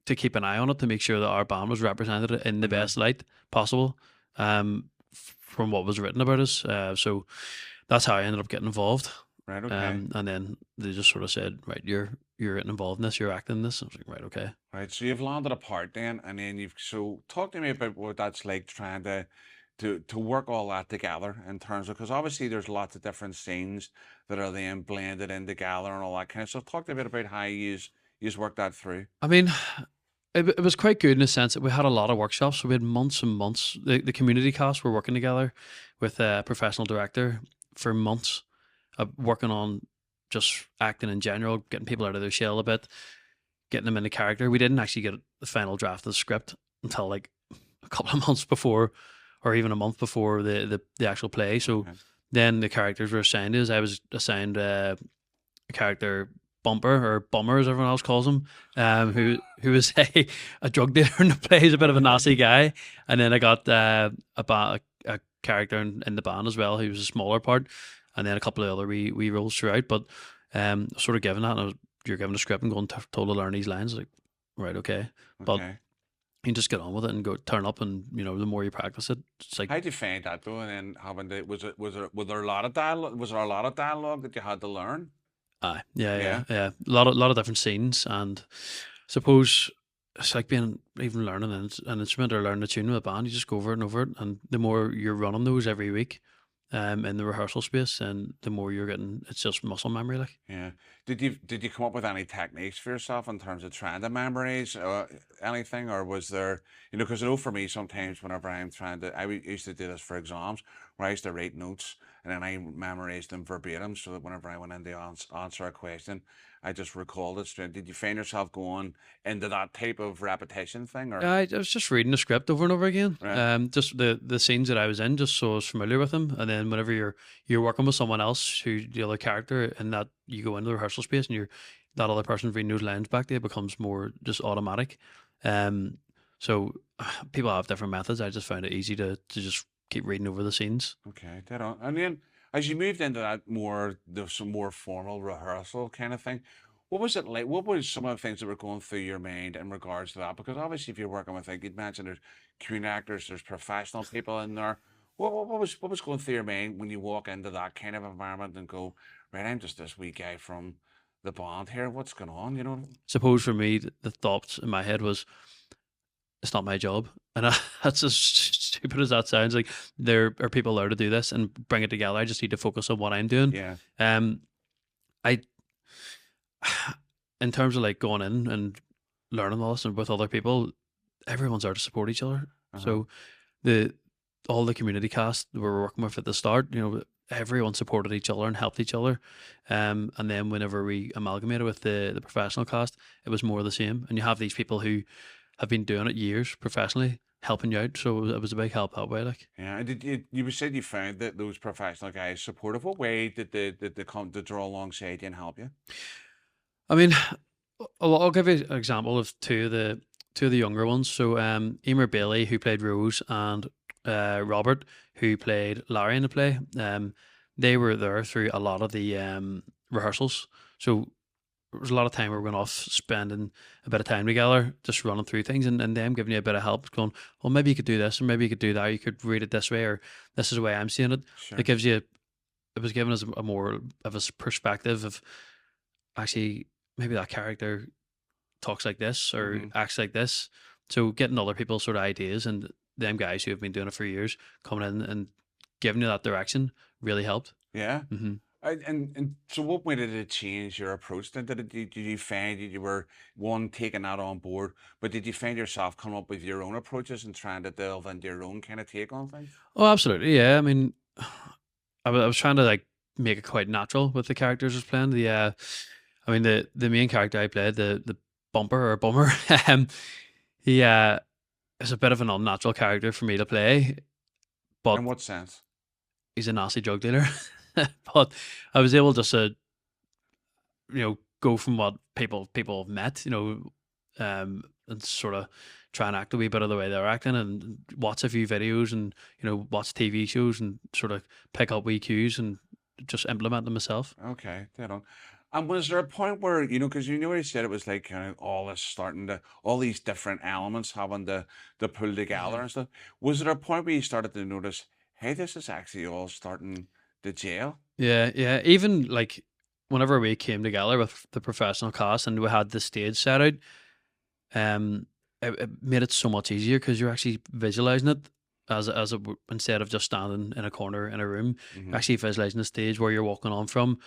to keep an eye on it, to make sure that our band was represented in the Mhm. best light possible, from what was written about us. So that's how I ended up getting involved. Right. Okay. And then they just sort of said, right, you're getting involved in this, you're acting in this. I was like, right, okay. Right. So you've landed a part then, and then so talk to me about what that's like trying to work all that together in terms of, because obviously there's lots of different scenes that are then blended in together and all that kind of stuff. Talk to me a bit about how you work that through. I mean, it was quite good in the sense that we had a lot of workshops. So we had months and months. The community cast were working together with a professional director for months, working on just acting in general, getting people out of their shell a bit, getting them into character. We didn't actually get the final draft of the script until like a couple of months before, or even a month before the actual play. So Okay. then the characters were assigned us. I was assigned a character Bumper, or Bummer as everyone else calls him, who is a drug dealer in the play. He's a bit of a nasty guy. And then I got a character in the band as well, who was a smaller part, and then a couple of other wee roles throughout. But sort of given that, and you're given a script and going told to learn these lines, like, right, okay. But Okay. you can just get on with it and go turn up, and the more you practice it, it's like, How did you find that though? And then having to was there a lot of dialogue? Was there a lot of dialogue that you had to learn? aye, yeah, Yeah. yeah. A lot of different scenes, and suppose it's like being even learning an instrument or learning a tune with a band. You just go over it and over it, and the more you're running those every week, in the rehearsal space, and the more you're getting, it's just muscle memory, like. Yeah. Did you come up with any techniques for yourself in terms of trying to memorize anything, or was there, because I know for me sometimes whenever used to do this for exams, where I used to write notes and then I memorized them verbatim, so that whenever I went in to answer a question, I just recalled it straight. Did you find yourself going into that type of repetition thing, or I was just reading the script over and over again. Right. Just the scenes that I was in, just so I was familiar with them. And then whenever you're working with someone else, who the other character, and that you go into the rehearsal space and that other person reading those lines back to you, becomes more just automatic. So people have different methods. I just found it easy to just keep reading over the scenes. Okay, dead on. And then as you moved into some more formal rehearsal kind of thing, what was it like? What was some of the things that were going through your mind in regards to that? Because obviously, if you're working with, like you'd mentioned, there's community actors, there's professional people in there. What was going through your mind when you walk into that kind of environment and go, right, I'm just this wee guy from the band here. What's going on? Suppose for me, the thoughts in my head was, it's not my job. And that's as stupid as that sounds. Like, there are people there to do this and bring it together. I just need to focus on what I'm doing. Yeah. I, in terms of like going in and learning all this and with other people, everyone's there to support each other. So all the community cast we were working with at the start, everyone supported each other and helped each other. And then whenever we amalgamated with the professional cast, it was more of the same. And you have these people who have been doing it years professionally, helping you out. So it was a big help that way. Like, Yeah, and did you said you found that those professional guys supportive? What way did they come to draw alongside you and help you? I mean, I'll give you an example of two of the younger ones. So Emer Bailey, who played Rose, and Robert, who played Larry in the play, they were there through a lot of the rehearsals. So there was a lot of time we were going off spending a bit of time together, just running through things, and them giving you a bit of help, going, well, maybe you could do this, or maybe you could do that, you could read it this way, or this is the way I'm seeing it. Sure. It was giving us a more of a perspective of, actually, maybe that character talks like this or acts like this. So getting other people's sort of ideas, and them guys who have been doing it for years coming in and giving you that direction really helped. Yeah. Mm-hmm. And so what way did it change your approach then? Did you find that you were taking that on board, but did you find yourself coming up with your own approaches and trying to delve into your own kind of take on things? Oh, absolutely. Yeah. I mean, I was trying to like make it quite natural with the characters I was playing. I mean, the main character I played, the Bumper or Bummer, he is a bit of an unnatural character for me to play, but In what sense? he's a nasty drug dealer. But I was able just to, go from what people have met, and sort of try and act a wee bit of the way they're acting, and watch a few videos, and watch TV shows, and sort of pick up wee cues and just implement them myself. Okay, dead on. And was there a point where, because you said it was like kind of all these different elements having to pull together and stuff. Was there a point where you started to notice, hey, this is actually all starting to gel? Yeah. Even like whenever we came together with the professional cast and we had the stage set out, it made it so much easier because you're actually visualizing it instead of just standing in a corner in a room. You're actually visualizing the stage where you're walking on from,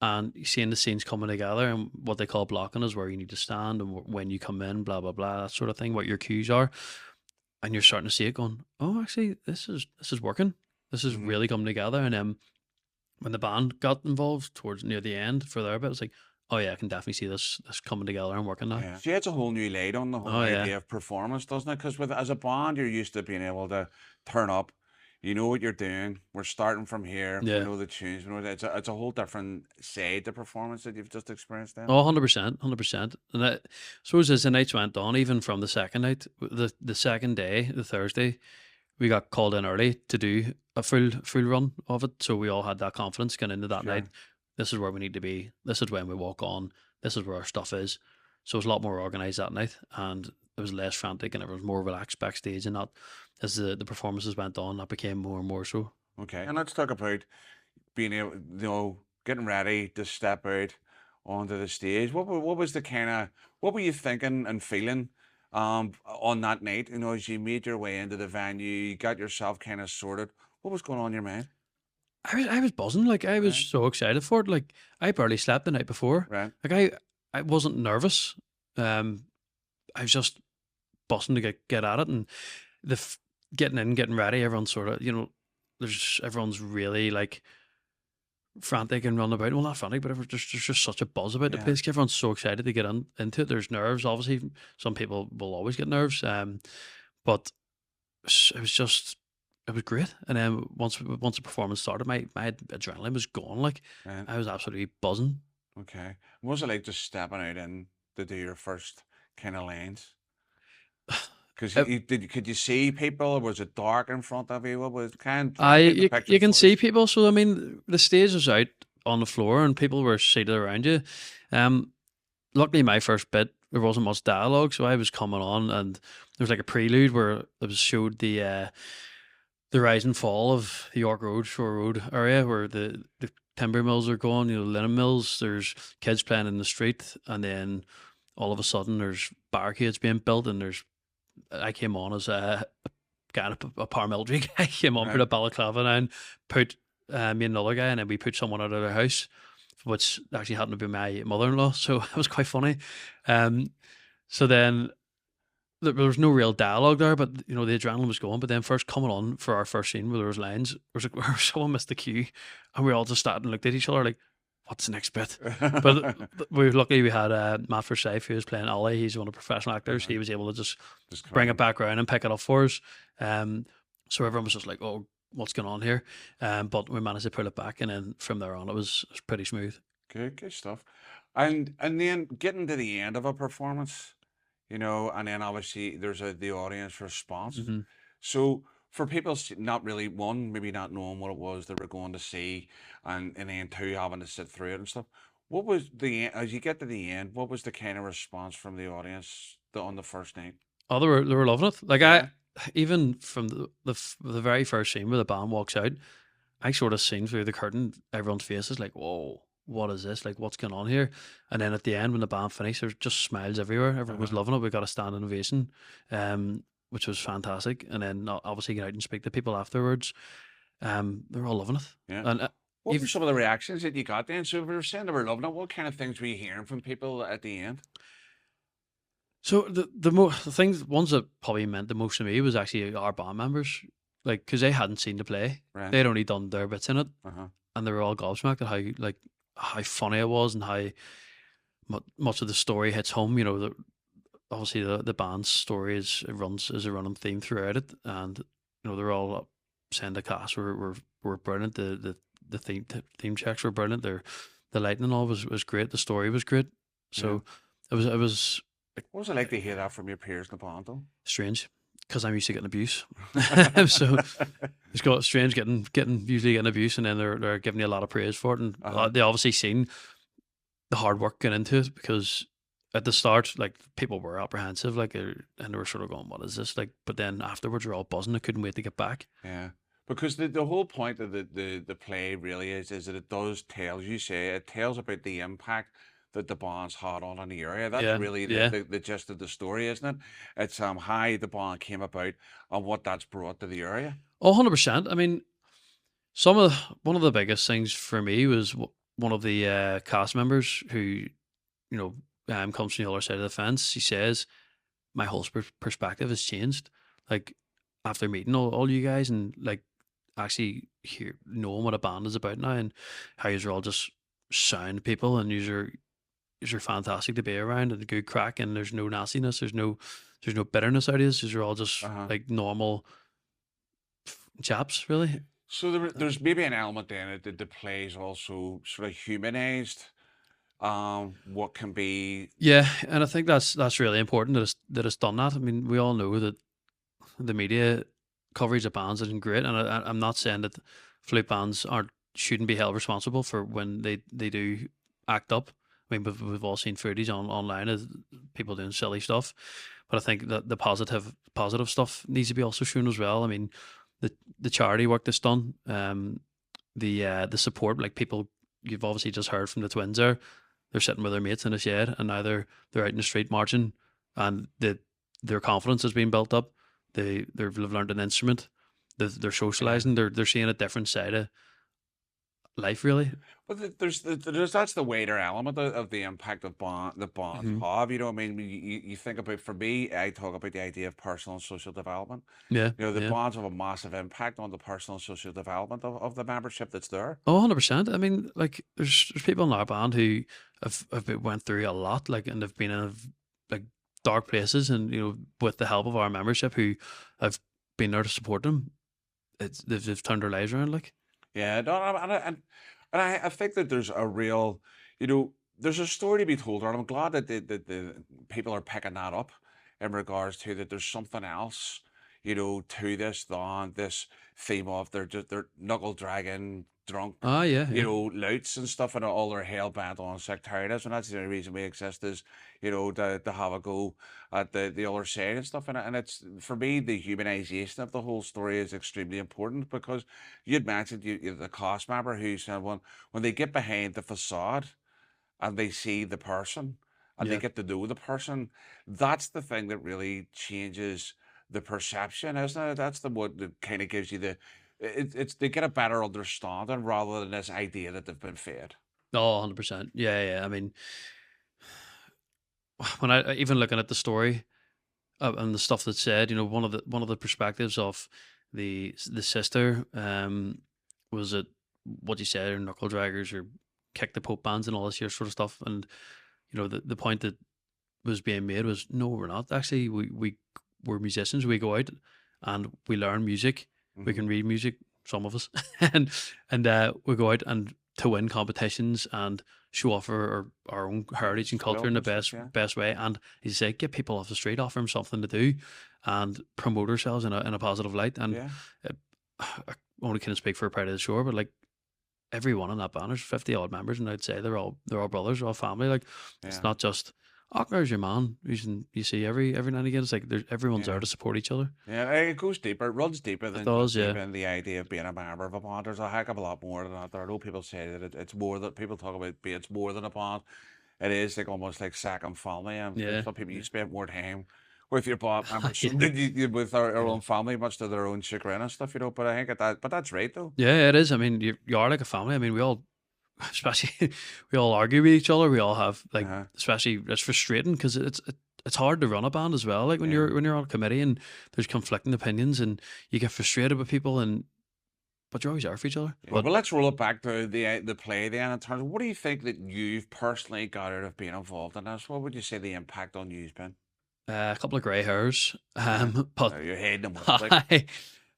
and seeing the scenes coming together. And what they call blocking is where you need to stand and when you come in, blah blah blah, that sort of thing. What your cues are, and you're starting to see it going, oh, actually, this is working. This is really coming together. And when the band got involved towards near the end for their bit, it's like, oh yeah, I can definitely see this coming together and working now. Yeah. See, it's a whole new light on the whole Oh idea yeah, of performance, doesn't it? Because as a band, you're used to being able to turn up. You know what you're doing. We're starting from here. We yeah. know the tunes. We know it's a whole different side to performance that you've just experienced then. Oh, 100%, 100%. And I suppose as the nights went on, even from the second night, the second day, the Thursday, we got called in early to do a full run of it. So we all had that confidence going into that Sure. night. This is where we need to be. This is when we walk on. This is where our stuff is. So it was a lot more organised that night, and it was less frantic, and it was more relaxed backstage. And that, as the performances went on, that became more and more so. Okay. And let's talk about being able, getting ready to step out onto the stage. What was the kind of, what were you thinking and feeling on that night? As you made your way into the venue, you got yourself kind of sorted. What was going on in your mind? I was buzzing. Like, I was Right. so excited for it. Like, I barely slept the night before. Right. Like, I wasn't nervous. I was just buzzing to get at it, and getting in, getting ready. Everyone's sort of, everyone's really like frantic and running about. Well, not frantic, but there's just such a buzz about the Yeah. place. Everyone's so excited to get into it. There's nerves, obviously. Some people will always get nerves. But it was great. And then once the performance started, my adrenaline was gone. Like, Right. I was absolutely buzzing. Okay. What was it like just stepping out in to do your first kind of lines? Because could you see people, or was it dark in front of you? What was kind of You can see people. So I mean, the stage was out on the floor, and people were seated around you. Luckily, my first bit there wasn't much dialogue, so I was coming on, and there was like a prelude where it was showed the rise and fall of the York Road, Shore Road area, where the timber mills are going. Linen mills. There's kids playing in the street, and then all of a sudden there's barricades being built, and I came on as a paramilitary guy. Came on, Right. put a balaclava down, put me and another guy, and then we put someone out of their house, which actually happened to be my mother-in-law. So it was quite funny. So then there was no real dialogue there, but the adrenaline was going. But then first coming on for our first scene where there was lines, there was like where someone missed the cue, and we all just sat and looked at each other like, what's the next bit? But luckily we had Matt Forsyth, who was playing Ollie. He's one of the professional actors. He was able to just bring it back around and pick it up for us. So everyone was just like, oh, what's going on here? But we managed to pull it back, and then from there on it was pretty smooth. Good stuff. And then getting to the end of a performance, and then obviously there's the audience response. Mhm. So for people not really, one, maybe not knowing what it was they were going to see, and then two, having to sit through it and stuff, what was as you get to the end, what was the kind of response from the audience on the first night? Oh, they were loving it. Like, Yeah. even from the very first scene where the band walks out, I sort of seen through the curtain everyone's faces like, whoa, what is this? Like, what's going on here? And then at the end when the band finished, there's just smiles everywhere. Everyone was loving it. We got a standing ovation, which was fantastic. And then obviously get out and speak to people afterwards. They were all loving it. Yeah. And What even- were some of the reactions that you got then? So if we were saying they were loving it, what kind of things were you hearing from people at the end? So the ones that probably meant the most to me was actually our band members, like, because they hadn't seen the play, Right. they'd only done their bits in it, Uh-huh. and they were all gobsmacked at how funny it was, and how much of the story hits home. Obviously the band's story is a running theme throughout it, and they're all saying the cast were brilliant. The theme checks were brilliant. The lighting and all was great. The story was great. So it was What was it like to hear that from your peers in the band, though? strange, because I'm used to getting abuse. So it's got strange getting abuse, and then they're giving you a lot of praise for it, and they obviously seen the hard work going into it, because at the start, like, people were apprehensive, like, and they were sort of going, "What is this?" Like, but then afterwards, they're all buzzing. They couldn't wait to get back. Yeah. Because the whole point of the play really is that it does tell, as you say, it tells about the impact that the band's had on the area. That's Yeah, really yeah. the gist of the story, isn't it? It's how the band came about and what that's brought to the area. Oh, 100%. I mean, one of the biggest things for me was one of the cast members who, comes from the other side of the fence. He says, my whole perspective has changed. Like, after meeting all you guys, and like actually knowing what a band is about now, and how you're all just sound people, and you're These are fantastic to be around and a good crack, and there's no nastiness, there's no bitterness out of this. These are all just like normal chaps, really. So there's maybe an element in it that the play is also sort of humanized. What can be Yeah, and I think that's really important that it's done that. I mean, we all know that the media coverage of bands isn't great, and I'm not saying that flute bands shouldn't be held responsible for when they do act up. I mean, we've all seen footage online of people doing silly stuff, but I think that the positive stuff needs to be also shown as well. I mean, the charity work that's done, the support, like people you've obviously just heard from the twins there. They're sitting with their mates in a shed, and now they're out in the street marching, and their confidence has been built up. They've learned an instrument. They're socializing. They're seeing a different side of life, really. But there's that's the weighter element of the impact of the bonds have. You know, what I mean, you think about, for me, I talk about the idea of personal and social development. Yeah, You know, the yeah. bonds have a massive impact on the personal and social development of the membership that's there. Oh, 100%. I mean, like, there's people in our band who went through a lot, like, and they've been in like dark places, and with the help of our membership, who have been there to support them, they've turned their lives around. Like, Yeah, no, and I think that there's a real, there's a story to be told, and I'm glad that the people are picking that up in regards to that. There's something else, to this than this theme of they're knuckle dragging, drunk, yeah, yeah. louts and stuff, and all their hell bent on sectarianism. And that's the only reason we exist is, to have a go at the other side and stuff. And it's, for me, the humanization of the whole story is extremely important, because you'd mentioned the cast member who said when they get behind the facade and they see the person and they Yeah. get to know the person, that's the thing that really changes the perception, isn't it? That's the one that kind of gives you it's they get a better understanding rather than this idea that they've been fed. Oh, 100%. Yeah, yeah. I mean, when I even looking at the story and the stuff that's said, one of the perspectives of the sister was it what you said, or knuckle draggers, or kick the Pope bands and all this here sort of stuff. And the point that was being made was, no, we're not. Actually, we're musicians. We go out and we learn music. We can read music, some of us, and we go out and to win competitions and show off our own heritage and culture in the best way. And as you say, get people off the street, offer them something to do, and promote ourselves in a positive light. And I only can speak for Pride of the Shore, but like everyone in that band, there's 50 odd members, and I'd say they're all brothers, they're all family. Like it's not just, oh, there's your man. You see every now and again. It's like everyone's there to support each other. Yeah, it goes deeper. It runs deeper than does, just yeah. even the idea of being a member of a band. There's a heck of a lot more than that. There, I know people say that it's more that people talk about. It's more than a band. It is like almost like second family. And for some people, you spend more time with your band members than you with our own family, much to their own chagrin and stuff. But I think but that's right though. Yeah, it is. I mean, you are like a family. I mean, we all. Especially, we all argue with each other. We all have like, especially it's frustrating because it's hard to run a band as well. Like when you're on a committee and there's conflicting opinions and you get frustrated with people, but you always are for each other. Yeah, well, let's roll it back to the play then. In terms of, what do you think that you've personally got out of being involved in this? What would you say the impact on you's been? A couple of grey hairs, but you're hating them. Like.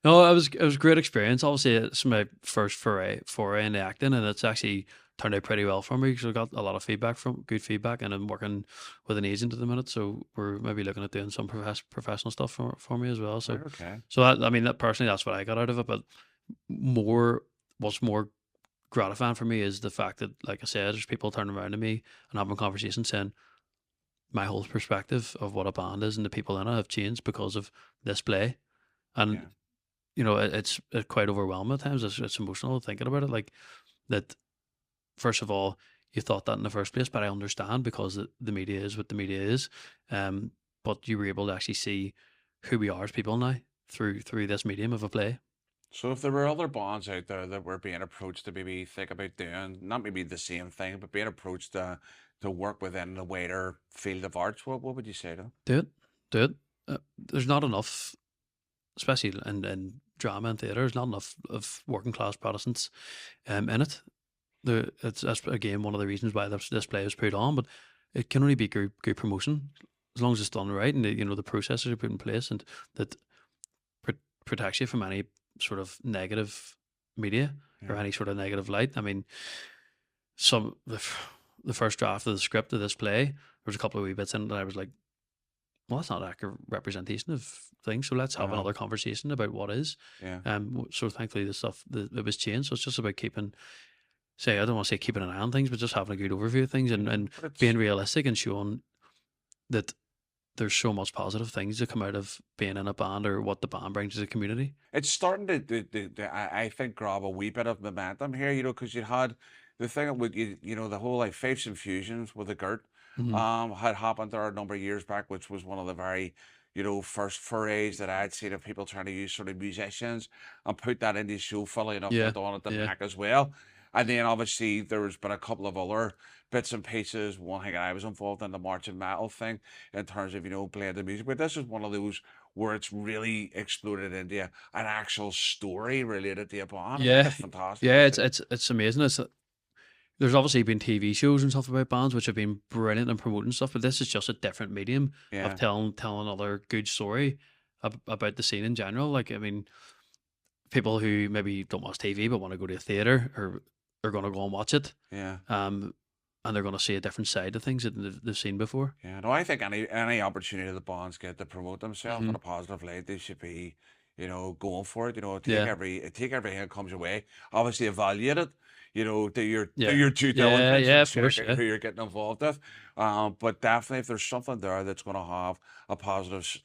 No, it was a great experience. Obviously, it's my first foray into acting, and it's actually turned out pretty well for me because I got a lot of good feedback, and I'm working with an agent at the minute, so we're maybe looking at doing some professional stuff for me as well. So, I mean, personally, that's what I got out of it. But what's more gratifying for me is the fact that, like I said, there's people turning around to me and having conversations saying my whole perspective of what a band is and the people in it have changed because of this play, and. It's quite overwhelming at times. It's emotional thinking about it. Like that, first of all, you thought that in the first place, but I understand because the media is what the media is. But you were able to actually see who we are as people now through this medium of a play. So if there were other bands out there that were being approached to maybe think about doing, not maybe the same thing, but being approached to work within the wider field of arts, what would you say to them? Do it. There's not enough, especially in drama and theatre, there's not enough of working class Protestants in it. That's again one of the reasons why this play was put on. But it can only be good promotion as long as it's done right, and the processes are put in place, and that protects you from any sort of negative media or Yeah. any sort of negative light. I mean, the first draft of the script of this play, there was a couple of wee bits in it that I was like, well, that's not accurate representation of things. So let's have Uh-huh. another conversation about what is. Yeah. So thankfully the stuff that was changed. So it's just about I don't want to say keeping an eye on things, but just having a good overview of things, and But it's- being realistic and showing that there's so much positive things that come out of being in a band or what the band brings to the community. It's starting I think, grab a wee bit of momentum here, because you had the thing with the whole like Faiths and Fusions with the Gert had happened there a number of years back, which was one of the very first forays that I'd seen of people trying to use sort of musicians and put that into the show, funnily enough, Yeah, went on at the yeah. back as well. And then obviously there's been a couple of other bits and pieces. One thing I was involved in the marching metal thing in terms of blended music, but this is one of those where it's really exploded into an actual story related to a band. I think Yeah, it's fantastic. yeah, it's amazing. There's obviously been TV shows and stuff about bands which have been brilliant in promoting stuff, but this is just a different medium Yeah. of telling another good story about the scene in general. Like, I mean, people who maybe don't watch TV but want to go to a theater are going to go and watch it, Yeah. and they're going to see a different side of things that they've seen before. Yeah, no, I think any opportunity the bands get to promote themselves in Mhm. a positive light, they should be, going for it. Take Yeah. take everything that comes your way. Obviously, evaluate it. Do your Yeah. do your due Yeah, diligence yeah, and of check course, out yeah. who you're getting involved with. But definitely, if there's something there that's going to have a positive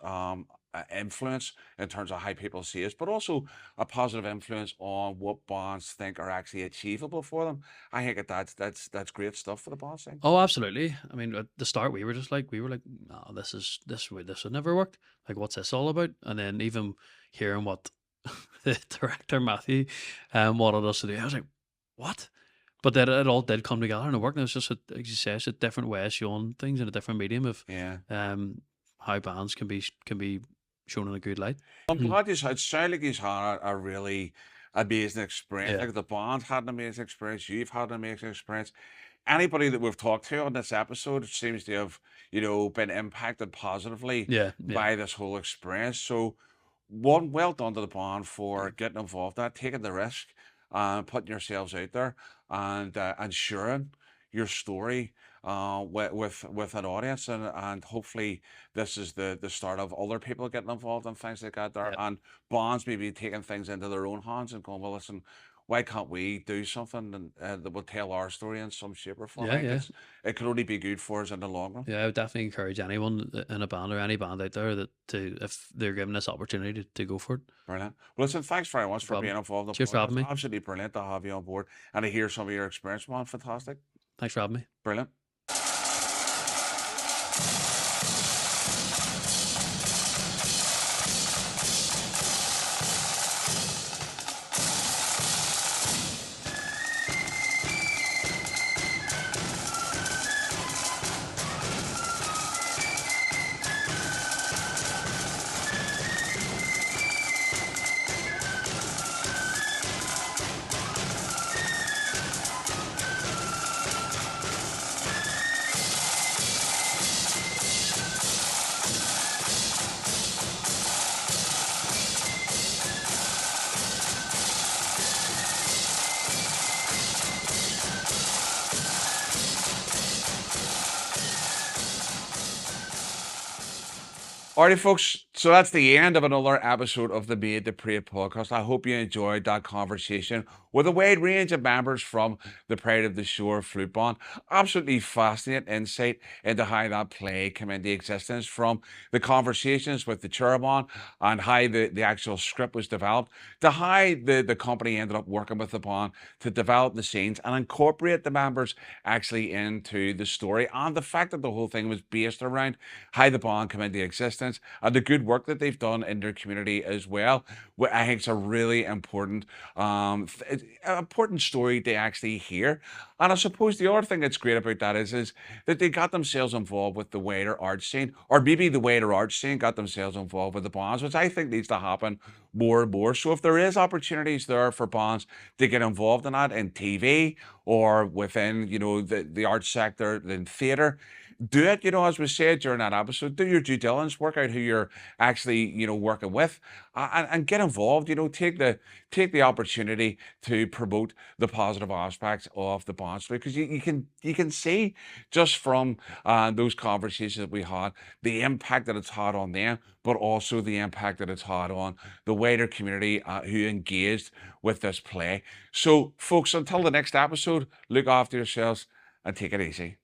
influence in terms of how people see us, but also a positive influence on what bands think are actually achievable for them, I think that's great stuff for the band scene. Oh, absolutely. I mean, at the start, we were like, no, this would never work. Like, what's this all about? And then even hearing what the director Matthew wanted us to do, I was like, what? But then it all did come together and it worked. And it was just, like you say, it's a different way of showing things in a different medium of Yeah. how bands can be shown in a good light. I'm glad it sounded like he's had a really amazing experience. Yeah. Like the band had an amazing experience. You've had an amazing experience. Anybody that we've talked to on this episode seems to have, been impacted positively Yeah, by this whole experience. So, well done to the band for getting involved in that, taking the risk, putting yourselves out there, and sharing your story with an audience, and hopefully this is the start of other people getting involved in things like that there, Yep. and bands maybe taking things into their own hands and going, well, listen, why can't we do something that will tell our story in some shape or form? Yeah, I think yeah. it could only be good for us in the long run. Yeah, I would definitely encourage anyone in a band or any band out there if they're given this opportunity to go for it. Brilliant. Well, listen, thanks very much for problem. being involved in the Cheers for having podcast. me. Absolutely brilliant to have you on board and to hear some of your experience, man. Fantastic. Thanks for having me. Brilliant. Alrighty, folks. So that's the end of another episode of the Made to Pray podcast. I hope you enjoyed that conversation with a wide range of members from the Pride of the Shore Flute Band. Absolutely fascinating insight into how that play came into existence, from the conversations with the chairman and how the actual script was developed, to how the company ended up working with the band to develop the scenes and incorporate the members actually into the story, and the fact that the whole thing was based around how the band came into existence and the good work that they've done in their community as well. I think it's a really important important story to actually hear. And I suppose the other thing that's great about that is that they got themselves involved with the wider art scene, or maybe the wider art scene got themselves involved with the bands, which I think needs to happen more and more. So if there is opportunities there for bands to get involved in that in TV or within, the art sector, in theatre, do it, as we said during that episode, do your due diligence, work out who you're actually, working with, and get involved, take the opportunity to promote the positive aspects of the band story, because you can see just from those conversations that we had, the impact that it's had on them, but also the impact that it's had on the wider community who engaged with this play. So folks, until the next episode, look after yourselves and take it easy.